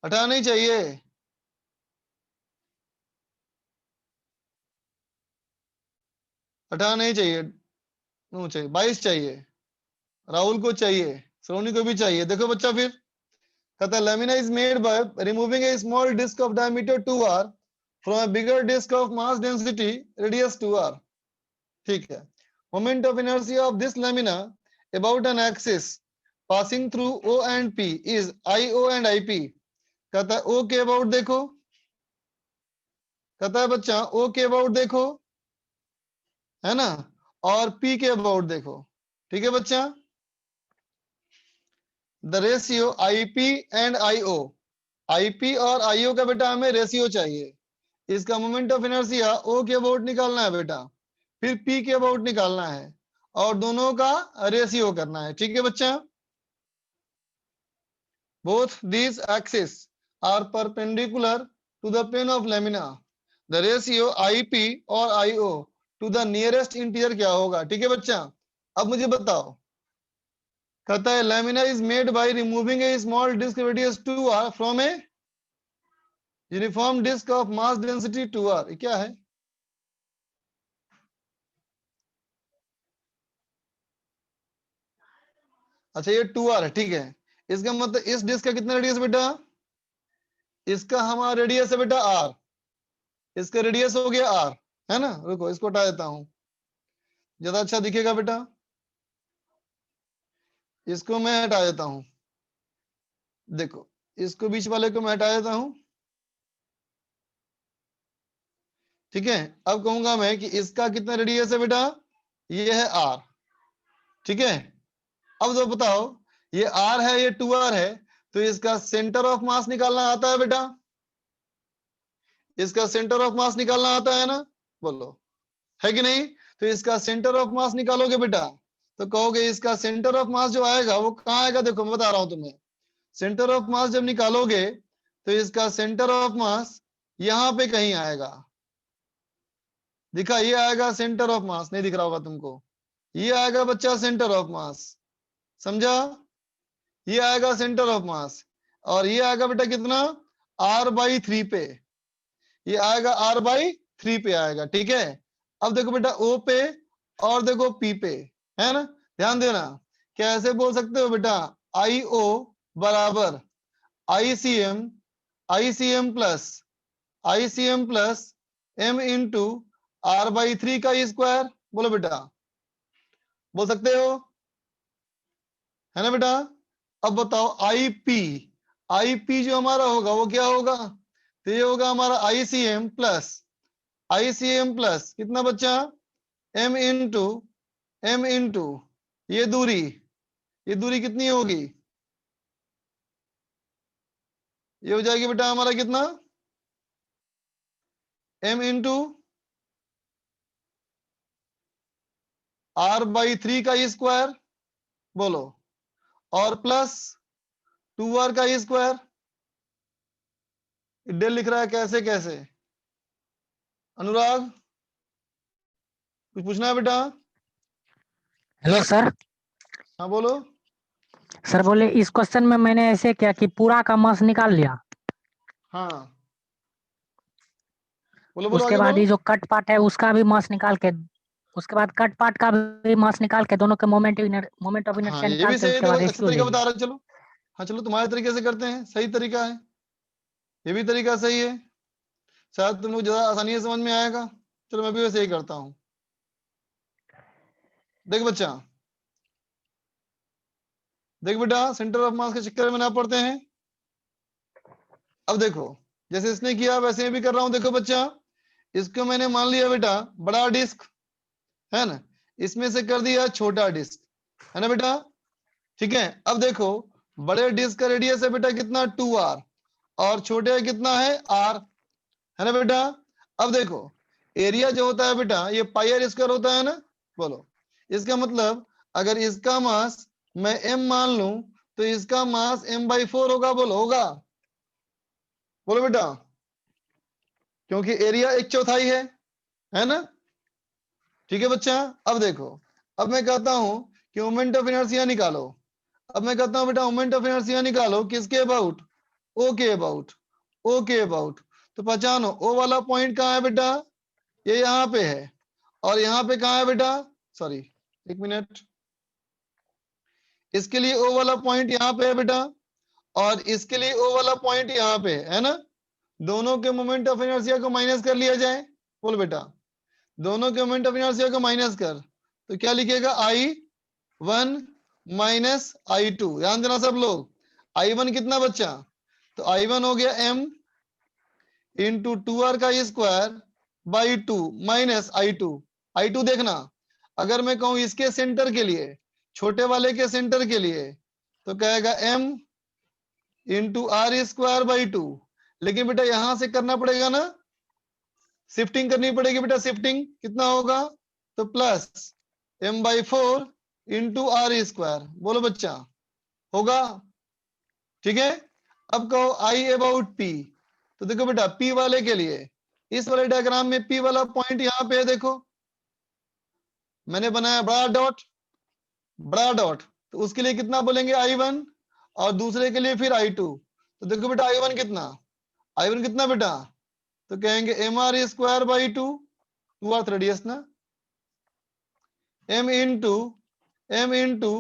हटाना नहीं चाहिए, हटाना नहीं चाहिए, 22 चाहिए, राहुल को चाहिए, सोनी को भी चाहिए। देखो बच्चा फिर कहता है lamina is made by removing a small disc of diameter 2r from a bigger disc of mass density radius 2r। ठीक है, moment of inertia of this lamina about an axis passing through O and P is IO and IP। कहता है O के अबाउट देखो, कहता है बच्चा O के अबाउट देखो, है ना, और P के अबाउट देखो। ठीक है बच्चा, the ratio IP and IO, IP और IO का बेटा हमें रेशियो चाहिए। इसका मोमेंट ऑफ इनर्शिया O के अबाउट निकालना है बेटा, फिर P के अबाउट निकालना है और दोनों का रेशियो करना है। ठीक है बच्चा, both these axes are perpendicular to the plane of lamina, the ratio IP और IO to the nearest interior क्या होगा? ठीक है बच्चा, अब मुझे बताओ, कहता है lamina is made by removing a small disc radius 2r from a uniform disc of mass density 2r। ये क्या है? अच्छा ये 2r है, ठीक है, इसका मतलब इस डिस्क का कितना रेडियस बेटा? इसका हमारा रेडियस है बेटा r, इसका रेडियस हो गया r, है ना? रुको इसको हटा देता हूं, ज्यादा अच्छा दिखेगा बेटा, इसको मैं हटा देता हूं। देखो इसको बीच वाले को मैं हटा देता हूं, ठीक है। अब कहूंगा मैं कि इसका कितना रेडियस है बेटा? ये है r, ठीक है। अब तो बताओ ये r है, ये 2r है, तो इसका सेंटर ऑफ मास निकालना आता है बेटा? इसका सेंटर ऑफ मास निकालना आता है ना? बोलो, है कि नहीं? तो इसका सेंटर ऑफ मास निकालोगे बेटा तो कहोगे इसका सेंटर ऑफ मास जो आएगा वो कहाँ आएगा? देखो मैं बता रहा हूं तुम्हें, सेंटर ऑफ मास जब निकालोगे तो इसका सेंटर ऑफ मास यहां पे कहीं आएगा। दिखा, ये आएगा सेंटर ऑफ मास, नहीं दिख रहा होगा तुमको, ये आएगा बच्चा सेंटर ऑफ मास, समझा? ये आएगा सेंटर ऑफ मास और ये आएगा बेटा कितना? r/3 पे, ये आएगा r/3 पे आएगा, ठीक है। अब देखो बेटा O पे और देखो P पे, है ना? ध्यान देना, कैसे बोल सकते हो बेटा? IO बराबर ICM plus M into r/3 का स्क्वायर। बोलो बेटा, बोल सकते हो, है ना बेटा? अब बताओ IP जो हमारा होगा वो क्या होगा? तो ये होगा हमारा ICM प्लस कितना बच्चा? M इंटू ये दूरी कितनी होगी? ये हो जाएगी बेटा हमारा कितना? M इंटू r/3 का स्क्वायर, बोलो, और प्लस 2r का स्क्वायर। डेल लिख रहा है, कैसे कैसे? अनुराग कुछ पूछना है बेटा? Hello sir. हाँ बोलो। सर बोले इस क्वेश्चन में मैंने ऐसे किया कि पूरा का मास निकाल लिया, हाँ बोलो उसके आगे बाद बोलो। ये जो कट पार्ट है उसका भी मास निकाल के, उसके बाद कट पार्ट का भी मास निकाल के दोनों के मोमेंट ऑफ हाँ इनर्शिया ये निकाल भी के सही है, उसके देखो बाद अच्छा रेशियो तरीका ले बता लिया। रहा, चलो हाँ चलो तुम्हारे तरीके से करते हैं, सही तरीका है, ये भी तरीका सही है, शायद तुम लोग ज्यादा आसानी से समझ में आएगा। चलो मैं भी वैसे ही करता हूँ। देख बच्चा, देख बेटा, सेंटर ऑफ मास के चक्कर में ना पड़ते हैं। अब देखो जैसे इसने किया वैसे भी कर रहा हूं। देखो बच्चा, इसको मैंने मान लिया बेटा बड़ा डिस्क, है ना, इसमें से कर दिया छोटा डिस्क, है ना बेटा? ठीक है। अब देखो बड़े डिस्क का रेडियस है बेटा कितना? 2r और छोटे का कितना है? r, है ना बेटा? अब देखो एरिया जो होता है बेटा ये पाई r स्क्वायर होता है ना, बोलो इसका मतलब अगर इसका मास मैं m मान लूं तो इसका मास m/4 होगा। बोलो होगा, बोलो बेटा, क्योंकि एरिया 1/4 है ना। ठीक है बच्चा। अब देखो, अब मैं कहता हूं कि मोमेंट ऑफ इनर्शिया निकालो। अब मैं कहता हूं बेटा मोमेंट ऑफ इनर्शिया निकालो किसके अबाउट, ओ के अबाउट, ओ के अबाउट। तो पहचानो ओ वाला पॉइंट कहाँ है बेटा, ये यहाँ पे है। और यहाँ पे कहाँ है बेटा, सॉरी एक मिनट, इसके लिए ओ वाला पॉइंट यहाँ पे है बेटा, और इसके लिए ओ वाला पॉइंट यहाँ पे है ना। दोनों के मोमेंट ऑफ इनर्शिया को माइनस कर लिया जाए। बोल बेटा, दोनों के मोमेंट ऑफ इनर्शिया को माइनस कर, तो क्या लिखेगा, I1 माइनस I2। ध्यान देना सब लोग, I1 कितना बच्चा, तो I1 हो गया m इंटू 2r का स्क्वायर बाई 2 माइनस I2 देखना, अगर मैं कहूं इसके सेंटर के लिए, छोटे वाले के सेंटर के लिए, तो कहेगा m into R square by 2। लेकिन बेटा यहां से करना पड़ेगा ना, शिफ्टिंग करनी पड़ेगी बेटा, शिफ्टिंग कितना होगा, तो plus m/4 into R square. बोलो बच्चा, होगा, ठीक है। अब कहो I अबाउट P, तो देखो बेटा P वाले के लिए इस वाले डायग्राम में P वाला पॉइंट यहाँ पे है, देखो मैंने बनाया बड़ा डॉट, बड़ा डॉट, तो उसके लिए कितना बोलेंगे I1, और दूसरे के लिए फिर I2। तो देखो बेटा I1 कितना, I1 कितना बेटा, तो कहेंगे mr square by 2, 2r radius ना, m इंटू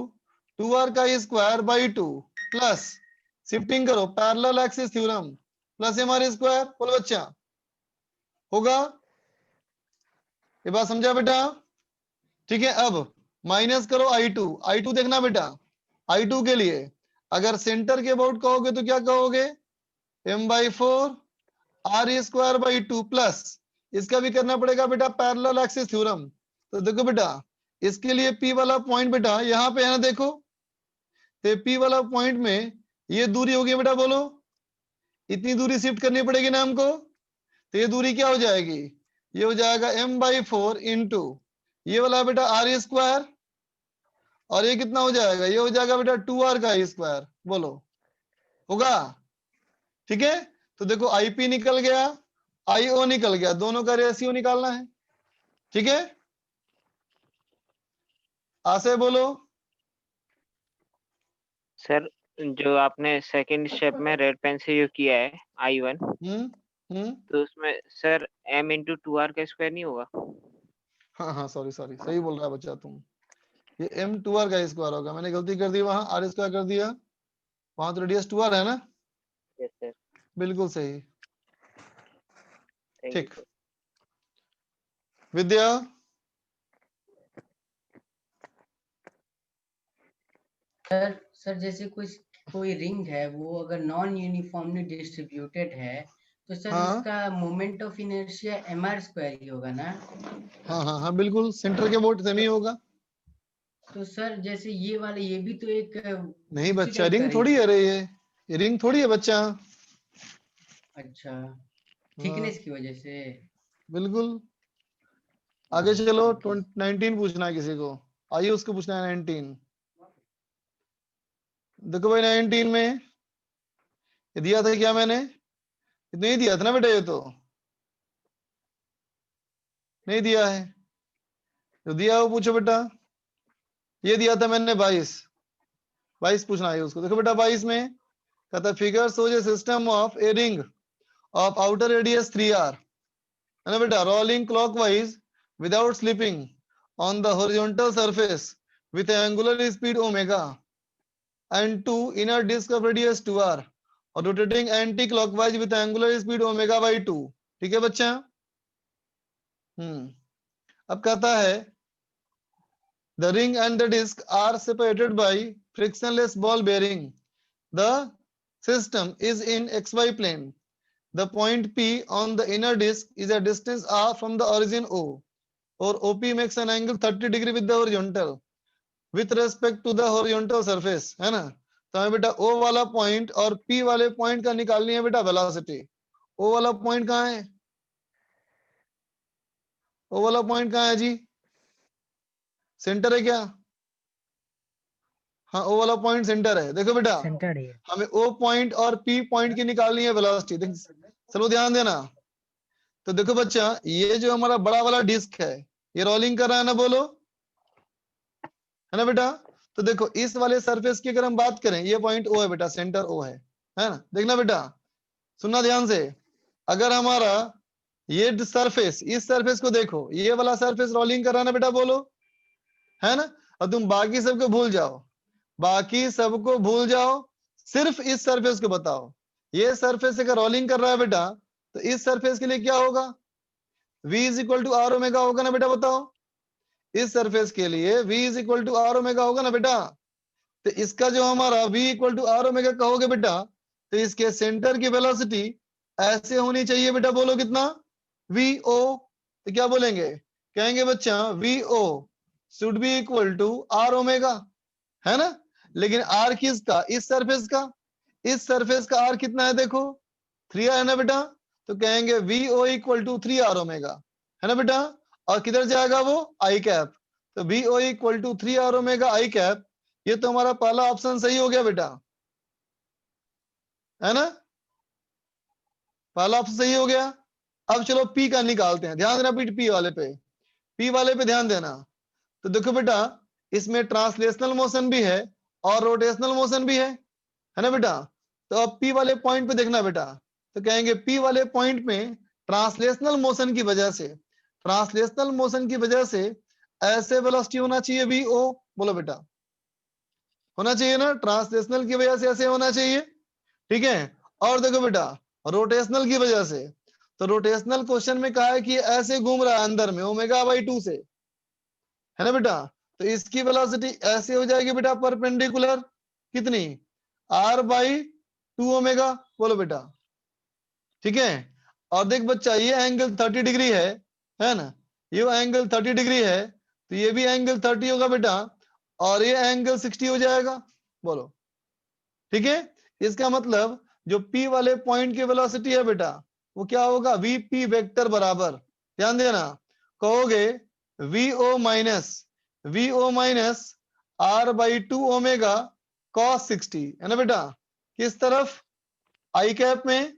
2r का स्क्वायर बाई 2 प्लस शिफ्टिंग करो parallel axis theorem plus mr square. बोलो बच्चा, होगा, ये बात समझा बेटा, ठीक है। अब माइनस करो I2 देखना बेटा, I2 के लिए अगर सेंटर के अबाउट कहोगे तो क्या कहोगे, m/4 r square by 2 plus इसका भी करना पड़ेगा बेटा पैरेलल एक्सिस थ्योरम। तो देखो बेटा इसके लिए P वाला पॉइंट बेटा यहाँ पे है ना, देखो तो P वाला पॉइंट में ये दूरी होगी बेटा, बोलो इतनी दूरी शिफ्ट करनी पड़ेगी ना हमको, तो ये दूरी क्या हो जाएगी, ये हो जाएगा m/4 इंटू ये वाला बेटा r स्क्वायर, और ये कितना हो जाएगा, ये हो जाएगा बेटा 2r का स्क्वायर। बोलो होगा, ठीक है। तो देखो IP निकल गया, IO निकल गया, दोनों का रेशियो निकालना है, ठीक है। आशय बोलो। सर जो आपने सेकंड स्टेप में रेड पेन से जो किया है I1, तो उसमें सर m इंटू 2r का स्क्वायर नहीं होगा। हाँ सॉरी सही बोल रहा है बच्चा तुम, ये m 2r का स्क्वायर होगा, मैंने गलती कर दी, वहां r स्क्वायर कर दिया, वहां तो रेडियस 2r है ना। यस सर, बिल्कुल सही, थैंक ठीक। यू। विद्या, सर जैसे कोई रिंग है वो अगर नॉन यूनिफॉर्मली डिस्ट्रीब्यूटेड है तो सर हाँ उसका moment of inertia mr square ही होगा ना। हाँ बिल्कुल, सेंटर के अबाउट सेम ही होगा। तो सर जैसे ये वाला ये भी तो एक नहीं उसी बच्चा, टाइप का रिंग थोड़ी है रे, ये रिंग थोड़ी है बच्चा। अच्छा, थिकनेस की वजह से। बिल्कुल। आगे चलो, 19 पूछना है किसी को, आइए उसको पूछना है 19। देखो भाई 19 में ये दिया था क्या मैंने, नहीं दिया था ना बेटा, ये तो नहीं दिया है, जो दिया वो पूछो बेटा। ये दिया था मैंने 22 पूछना है उसको। देखो बेटा 22 में कहता figure shows a system of a ring of outer radius 3r, है ना बेटा, rolling clockwise without slipping on the horizontal surface with angular speed omega and 2 inner disk of radius 2r और rotating anti clockwise with angular speed omega by 2। ठीक है बच्चा। अब कहता है the ring and the disk are separated by frictionless ball bearing, the system is in xy plane, the point P on the inner disk is a distance r from the origin O, or OP makes an angle 30 degree with the horizontal with respect to the horizontal surface, है ना। तो हमें बेटा O वाला पॉइंट और P वाले पॉइंट का निकालनी है बेटा वेलोसिटी। O वाला पॉइंट कहाँ है, O वाला पॉइंट कहाँ है जी, सेंटर है क्या? हाँ, ओ वाला पॉइंट सेंटर है। देखो बेटा, सेंटर है। हमें ओ पॉइंट और पी पॉइंट की निकालनी है वेलोसिटी। चलो ध्यान देना। तो देखो बच्चा, ये जो हमारा बड़ा वाला डिस्क है, ये रोलिंग कर रहा है ना, बोलो, है ना बेटा? तो देखो इस वाले सरफेस की अगर हम बात करें, ये पॉइंट ओ है बेटा, सेंटर ओ है ना? देखना बेटा, सुनना ध्यान से। अगर हमारा ये सरफेस, इस सरफेस को देखो, ये वाला सरफेस रोलिंग कर रहा है ना बेटा, बोलो, है ना? और तुम बाकी सबको भूल जाओ, बाकी सबको भूल जाओ, सिर्फ इस सरफेस को बताओ। ये सरफेस अगर रोलिंग कर रहा है बेटा, तो इस सरफेस के लिए क्या होगा? v is equal to R omega होगा ना बेटा, बताओ। इस सरफेस के लिए v is equal to R omega होगा ना बेटा। तो इसका जो हमारा v equal to R omega कहोगे बेटा, तो इसके सेंटर की वेलोसिटी ऐसे होनी चाहिए बेटा, बोलो कितना? vo। तो क्या बोलेंगे? कहेंगे बच्चा vo should be equal to R omega, है ना? लेकिन आर किसका? इस सरफेस का। इस सरफेस का आर कितना है? देखो 3 है ना बेटा। तो कहेंगे vo equal to 3 R omega, है ना बेटा? और किधर जाएगा वो? I cap. तो vo equal to 3 R omega I cap. ये तो हमारा पहला ऑप्शन सही हो गया बेटा, है ना? पहला ऑप्शन सही हो गया। अब चलो पी का निकालते हैं। ध्यान देना पी वाले पे, पी वाले पे ध्यान देना। तो देखो बेटा, इसमें ट्रांसलेशनल मोशन भी है और रोटेशनल मोशन भी है ना बेटा? तो अब पी वाले पॉइंट पे देखना बेटा। तो कहेंगे पी वाले पॉइंट में ट्रांसलेशनल मोशन की वजह से, ट्रांसलेशनल मोशन की वजह से ऐसे वेलोसिटी होना चाहिए vo, बोलो बेटा, होना चाहिए ना? ट्रांसलेशनल की वजह से ऐसे होना चाहिए, ठीक है? और देखो बेटा, रोटेशनल की वजह से, तो रोटेशनल क्वेश्चन में कहा है कि ऐसे घूम रहा है अंदर में ओमेगा बाई 2 से, है ना बेटा? तो इसकी वेलोसिटी ऐसे हो जाएगी बेटा, परपेंडिकुलर कितनी? r बाई 2 ओमेगा, बोलो बेटा, ठीक है? और देख बच्चा, ये एंगल 30 डिग्री है ना? ये एंगल 30 डिग्री है, तो ये भी एंगल 30 होगा बेटा, और ये एंगल 60 हो जाएगा, बोलो, ठीक है? इसका मतलब जो P वाले पॉइंट की वेलोसिटी है बेटा, वो क्या होगा? VP वेक्टर बराबर, ध्यान देना, कहोगे VO minus R by 2 omega cos 60, है ना बेटा? किस तरफ? आई कैप में,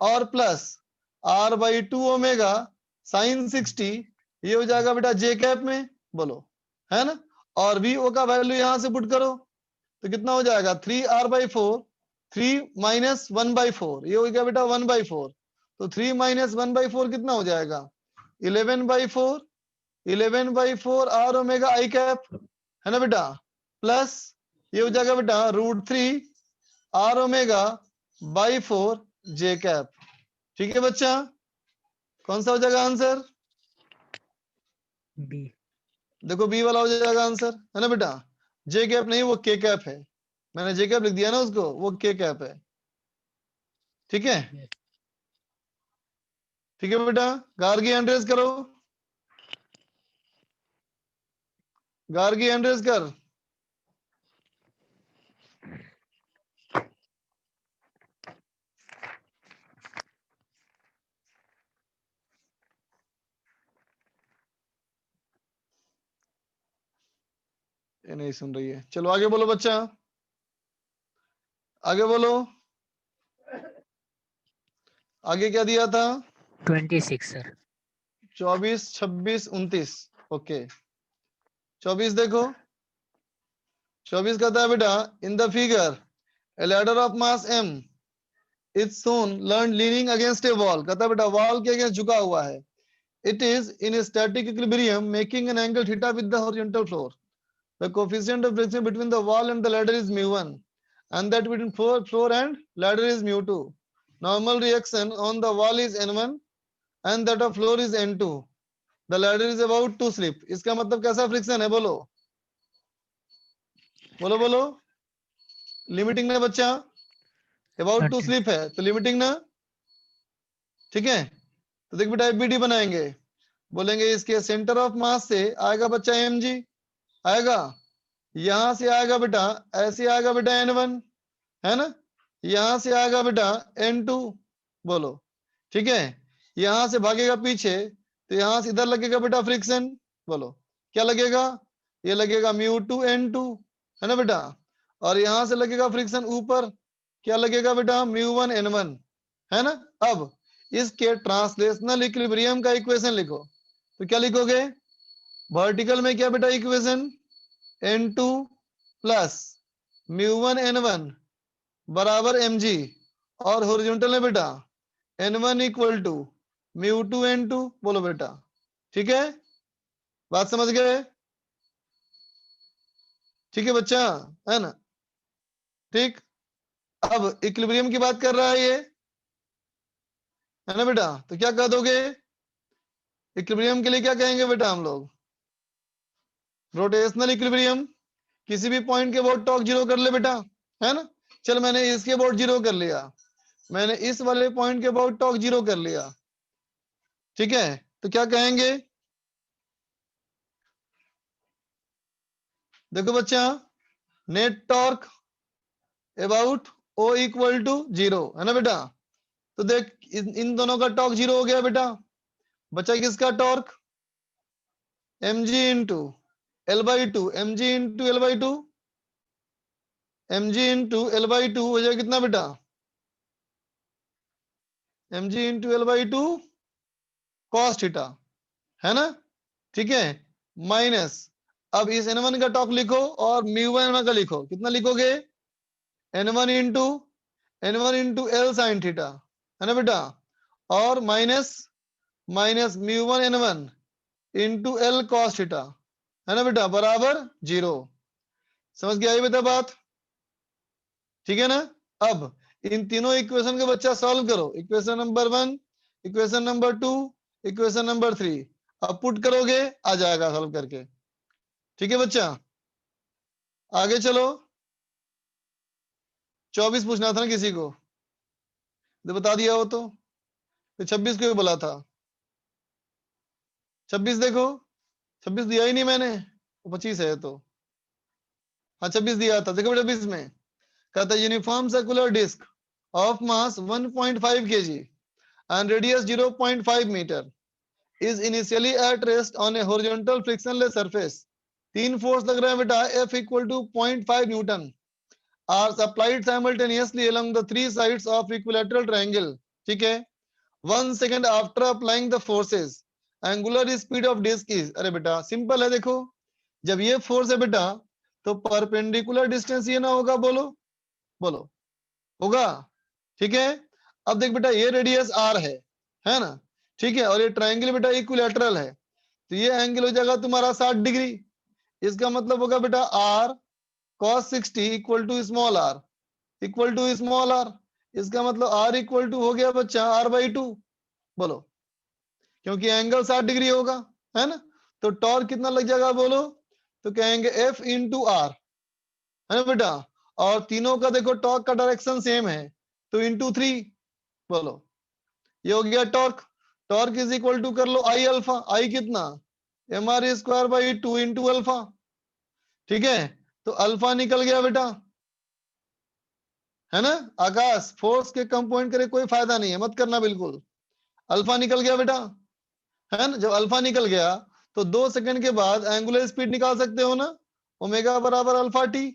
और plus R by 2 omega sine 60, ये हो जाएगा बेटा J कैप में, बोलो, है ना? और VO का वैल्यू यहां से पुट करो, तो कितना हो जाएगा? 3R बाई 4, 3 माइनस 1 बाई 4, ये हो गया बेटा 1 बाई 4। तो 3 माइनस 1 बाई 4 कितना हो जाएगा? 11 by 4, 11 by 4 R omega I cap, है ना बेटा? प्लस ये हो जाएगा बेटा √3 R omega by 4 J cap, ठीक है बच्चा? कौन सा हो जाएगा आंसर? बी। देखो बी वाला हो जाएगा आंसर, है ना बेटा? जे कैप नहीं, वो के कैप है। मैंने जे कैप लिख दिया ना उसको, वो के कैप है, ठीक है? ठीक है बेटा, गार्गी एंड्रेस करो, गार्गी एंड्रेस कर। ये नहीं सुन रही है, चलो आगे बोलो बच्चा, आगे बोलो। आगे क्या दिया था? 26 सर। 24, 26, 29, ओके। 24 देखो, 24 कहता है बेटा, in the figure a ladder of mass m is shown learn leaning against a wall. कहता है बेटा वॉल के अगेंस्ट झुका हुआ है। It is in static equilibrium making an angle theta with the horizontal floor. The coefficient of friction between the wall and the ladder is mu1, and that between floor and ladder is mu2. Normal reaction on the wall is n1, and that of floor is n2. The ladder is about to slip. इसका मतलब कैसा फ्रिक्शन है? बोलो बोलो बोलो। लिमिटिंग ना बच्चा, about to slip है तो लिमिटिंग ना, ठीक है? तो देख बेटा एफबीडी बनाएंगे, बोलेंगे इसके सेंटर ऑफ मास से आएगा बच्चा mg, आएगा यहां से आएगा बेटा, ऐसे आएगा बेटा n1, है ना? यहां से आएगा बेटा n2, बोलो, ठीक है? यहां से भागेगा पीछे, तो यहां से इधर लगेगा बेटा फ्रिक्शन, बोलो क्या लगेगा? ये लगेगा μ2n2, है ना बेटा, और यहां से लगेगा फ्रिक्शन ऊपर, क्या लगेगा बेटा, μ1n1, है ना। अब इसके ट्रांसलेशनल इक्विलिब्रियम का इक्वेशन लिखो, तो क्या लिखोगे, वर्टिकल में क्या बेटा इक्वेशन, n2 प्लस μ1n1 बराबर mg, और हॉरिजॉन्टल में बेटा n1 इक्वल टू μ2n2, बोलो बेटा, ठीक है, बात समझ गए, ठीक है बच्चा, है ना, ठीक। अब इक्विलिब्रियम की बात कर रहा है ये, है ना बेटा, तो क्या कह दोगे, इक्विलिब्रियम के लिए क्या कहेंगे बेटा हम लोग, रोटेशनल इक्विलिब्रियम, किसी भी पॉइंट के अबाउट टॉर्क जीरो कर ले बेटा, है ना। चल मैंने इसके अबाउट जीरो कर लिया, मैंने इस वाले पॉइंट के अबाउट टॉर्क जीरो कर लिया, ठीक है, तो क्या कहेंगे, देखो बच्चा, net torque about O equal to zero, है ना बेटा, तो देख इन दोनों का टॉर्क जीरो हो गया बेटा, बचा किसका torque, mg into L by to, mg into L by to, mg into L by to हो जाएगा कितना बेटा, mg into L by to cos theta, है ना, ठीक है, माइनस, अब इस n1 का टॉर्क लिखो और μ1 का लिखो, कितना लिखोगे, n1 into L sine theta, है ना बेटा, और minus minus μ1n1 into L cos theta, है ना बेटा, बराबर जीरो। समझ गया ये बेटा बात, ठीक है ना। अब इन तीनों इक्वेशन के बच्चा सॉल्व करो, equation number 1, equation number 2, equation number 3, अब पुट करोगे आ जाएगा सॉल्व करके, ठीक है बच्चा। आगे चलो, 24 पूछना था ना किसी को, तो बता दिया हो, तो 26 को भी बोला था, 26 देखो, 26 दिया ही नहीं मैंने, 25 है तो, हाँ 26 दिया था, देखो 26 में कहता है uniform circular disc of mass 1.5 kg and radius 0.5 meter is initially at rest on a horizontal frictionless surface. तीन फोर्स लग रहे हैं बेटा, F equal to 0.5 Newton are supplied simultaneously along the three sides of equilateral triangle, ठीक है। 1 second after applying the forces, angular speed of disk is, अरे बेटा सिंपल है, देखो जब ये फोर्स है बेटा तो परपेंडिकुलर डिस्टेंस ये ना होगा, बोलो बोलो, होगा, ठीक है। अब देख बेटा ये रेडियस r है ना, ठीक है, और ये ट्रायंगल बेटा इक्विलैटरल है, तो ये एंगल हो जाएगा तुम्हारा 60 डिग्री, इसका मतलब होगा बेटा r cos 60 equal to small r equal to small r, इसका मतलब r इक्वल टू हो गया बच्चा r/2, बोलो, क्योंकि एंगल 60 डिग्री होगा, है ना, तो टॉर्क कितना लग जाएगा बोलो, तो कहेंगे F इंटू आर, है ना बेटा, और तीनों का देखो टॉर्क का डायरेक्शन सेम है, तो इंटू 3, बोलो, ये हो गया torque. Torque is equal to कर लो आई अल्फा, आई कितना, mr²/2 इंटू अल्फा, ठीक है, तो अल्फा निकल गया बेटा, है ना। आकाश फोर्स के कम पॉइंट करे कोई फायदा नहीं है, मत करना बिल्कुल, अल्फा निकल गया बेटा, है ना। जब अल्फा निकल गया तो 2 सेकंड के बाद एंगुलर स्पीड निकाल सकते हो ना, ओमेगा बराबर अल्फा टी,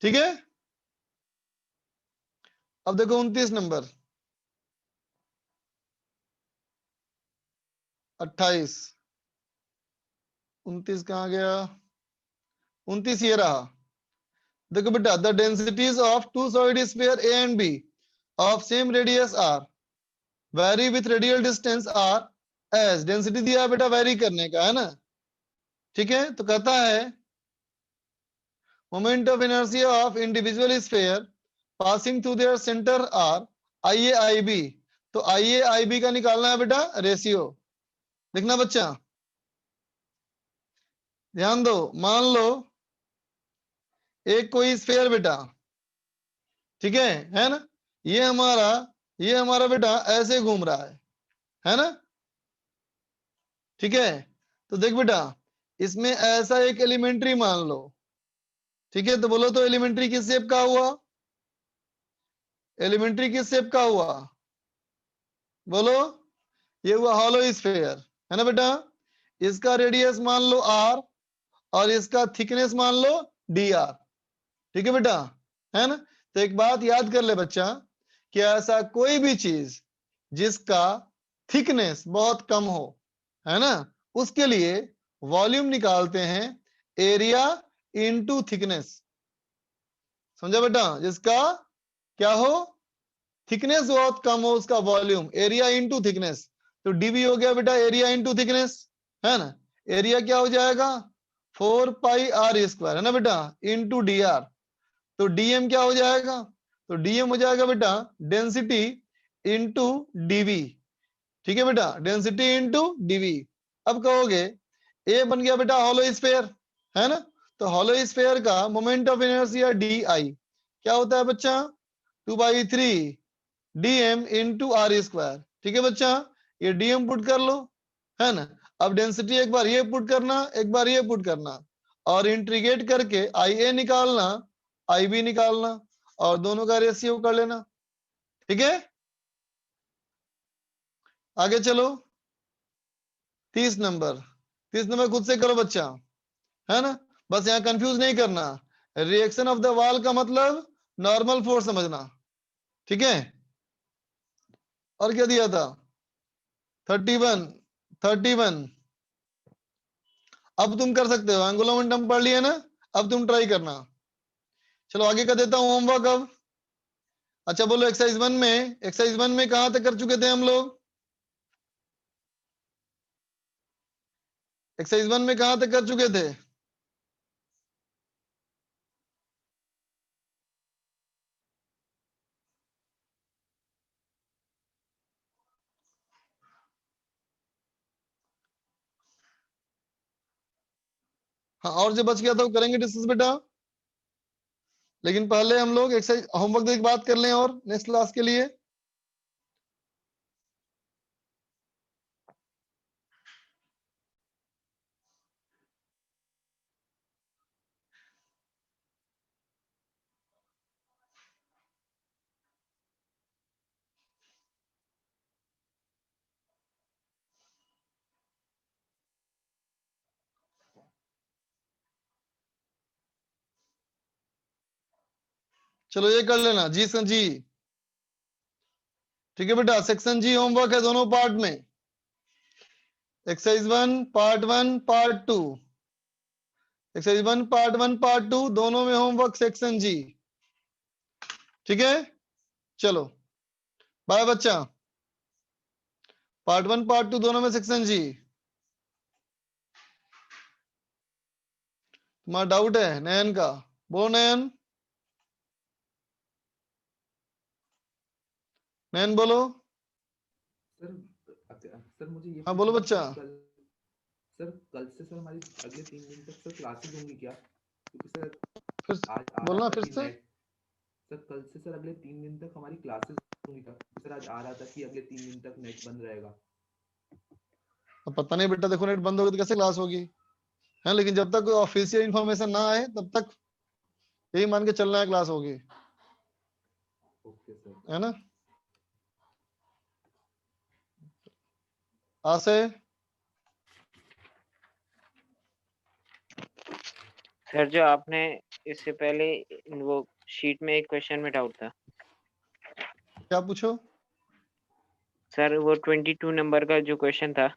ठीक है। अब देखो 29 नंबर, 28, 29 कहां गया, 29 ये रहा, देखो बेटा, the densities of two solid sphere A and B of same radius R vary with radial distance R as, density दिया है बेटा वैरी करने का, है ना, ठीक है। तो कहता है moment of inertia of individual sphere passing through their centre are IA IB, तो IA IB का निकालना है बेटा रेशियो, देखना बच्चा, ध्यान दो, मान लो एक कोई स्फीयर बेटा, ठीक है ना, ये हमारा बेटा ऐसे घूम रहा है ना, ठीक है। तो देख बेटा इसमें ऐसा एक एलिमेंट्री मान लो, ठीक है, तो बोलो तो एलिमेंट्री किस शेप का हुआ, एलिमेंट्री किस शेप का हुआ, बोलो, ये हुआ हॉलो स्फीयर, है ना बेटा। इसका रेडियस मान लो r और इसका थिकनेस मान लो dr। ठीक है बेटा, है ना। तो एक बात याद कर ले बच्चा कि ऐसा कोई भी चीज जिसका थिकनेस बहुत कम हो, है ना, उसके लिए वॉल्यूम निकालते हैं एरिया इनटू थिकनेस। समझा बेटा, जिसका क्या हो, थिकनेस बहुत कम हो, उसका वॉल्यूम एरिया इनटू थिकनेस। तो डीवी हो गया बेटा एरिया इनटू थिकनेस, है ना। एरिया क्या हो जाएगा 4 पाई r स्क्वायर, है ना बेटा, इनटू डी आर। तो डीएम क्या हो जाएगा, तो डीएम हो जाएगा बेटा डेंसिटी इनटू डीवी। ठीक है बेटा, डेंसिटी इनटू डीवी। अब कहोगे ए बन गया बेटा हॉलो स्फीयर, है ना। तो हॉलो स्फीयर का moment of inertia D I क्या होता है बच्चा 2/3 dm इंटू आर स्क्वायर। ठीक है बच्चा, ये dm पुट कर लो, है ना। अब डेंसिटी एक बार ये पुट करना, एक बार ये पुट करना, और इंटीग्रेट करके IA निकालना, IB निकालना, और दोनों का रेशियो कर लेना। ठीक है, आगे चलो 30 नंबर खुद से करो बच्चा, है ना। बस यहाँ कंफ्यूज नहीं करना, रिएक्शन ऑफ द वॉल का मतलब नॉर्मल फोर्स समझना। ठीक है, और क्या दिया था 31। अब तुम कर सकते हो, एंगुलर मोमेंटम पढ़ लिया ना, अब तुम ट्राई करना। चलो आगे कर देता हूं होमवर्क अब। अच्छा बोलो एक्सरसाइज 1 में कहां तक कर चुके थे हम लोग, एक्सरसाइज 1 में कहां तक कर चुके थे। हाँ, और जो बच गया था वो करेंगे डिस्कस बेटा, लेकिन पहले हम लोग एक्सरसाइज होमवर्क की बात कर लें और नेक्स्ट क्लास के लिए। चलो ये कर लेना जी सेक्शन जी। ठीक है बेटा, सेक्शन जी होमवर्क है दोनों पार्ट में, exercise 1 part 1 part 2, exercise 1 part 1 part 2 दोनों में होमवर्क सेक्शन जी। ठीक है, चलो बाय बच्चा, पार्ट 1 पार्ट 2 दोनों में सेक्शन जी। तुम्हारा डाउट है नयन का, बोलो नयन, नयन बोलो। सर मुझे ये हाँ बोलो बच्चा। सर कल से सर हमारी अगले 3 दिन तक सर क्लासेस होंगी क्या, क्योंकि सर फिर आज आ बोलना रहा था फिर कि से। सर कल से सर अगले 3 दिन तक हमारी क्लासेस होंगी क्या, सर आज आ रहा था कि अगले 3 दिन तक नेट बंद रहेगा। अब पता नहीं बेटा, देखो नेट बंद होगी तो कैसे क्लास होगी, है, लेकिन जब तक ऑफिशियल इंफॉर्मेशन ना आए तब तक यही मान के चलना है क्लास होगी, ओके सर। है ना। आशय सर जो आपने इससे पहले वो शीट में एक क्वेश्चन में डाउट था क्या पूछो। सर, वो 22 नंबर का जो क्वेश्चन था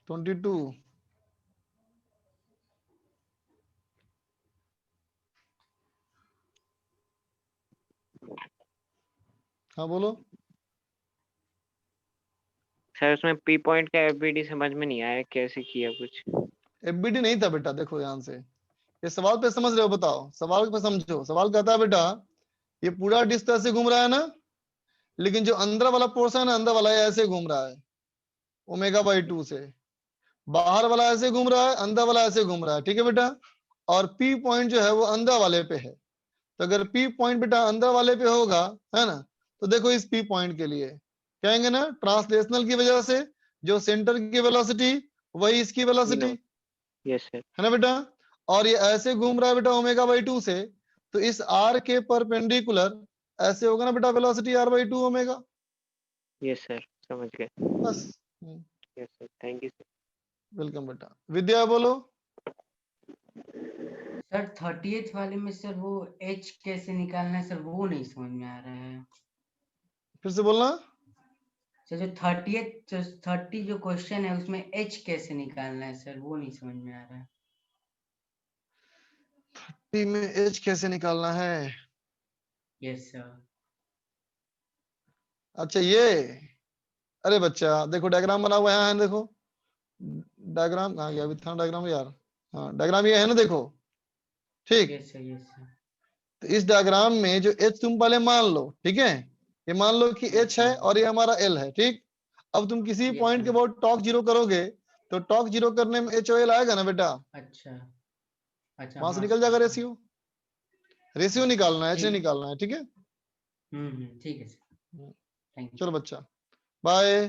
22 हाँ बोलो। सर, उसमें पी पॉइंट का एफबीडी समझ में नहीं आया, कैसे किया कुछ। एफबीडी नहीं था बेटा, देखो ध्यान से, ये सवाल पे समझ रहे हो, बताओ सवाल पे समझो। सवाल कहता है बेटा ये पूरा डिस्क ऐसे घूम रहा है ना, लेकिन जो अंदर वाला पोर्शन है ना, अंदर वाला ऐसे घूम रहा है ω/2 से, बाहर वाला ऐसे घूम रहा है, अंदर वाला ऐसे घूम रहा है। ठीक है बेटा, और पी पॉइंट जो है वो अंदर वाले पे है। तो अगर पी पॉइंट बेटा अंदर वाले पे होगा, है ना, तो देखो इस पी पॉइंट के लिए कहेंगे ना ट्रांसलेशनल की वजह से जो सेंटर की वेलोसिटी वही इसकी वेलोसिटी, यस सर। है ना बेटा। और ये ऐसे घूम रहा है बेटा ω/2 से, तो इस r के परपेंडिकुलर ऐसे होगा ना बेटा velocity r/2 omega. Yes sir, समझ गए। बस yes sir, thank you sir. Welcome बेटा। विद्या बोलो। सर 38th वाले में सर वो h कैसे निकालना है सर, वो नहीं समझ में आ रहा है। फिर से बोलना। सर जो 30 जो क्वेश्चन है उसमें h कैसे निकालना है सर, वो नहीं समझ में आ रहा है। टी में एच कैसे निकालना है? Yes sir. अच्छा ये, अरे बच्चा देखो डायग्राम बना हुआ है देखो, डायग्राम कहाँ गया? अभी था डायग्राम यार, हाँ डायग्राम ये है ना, देखो ठीक। Yes sir, yes sir. तो इस डायग्राम में जो एच तुम पहले मान लो, ठीक है, ये मान लो कि एच है और ये हमारा एल है, ठीक। अब तुम किसी Yes, पॉइंट के sir. बाद टॉक जीरो करोगे तो टॉक जीरो करने में एच ओ एल आएगा ना बेटा, अच्छा अच्छा, वहां से हाँ निकल सर, जाएगा हाँ। रेशियो। रेशियो निकालना है, एच नहीं ठीक, निकालना है, ठीक है। ठीक है सर, थैंक यू। चलो बच्चा, बाय।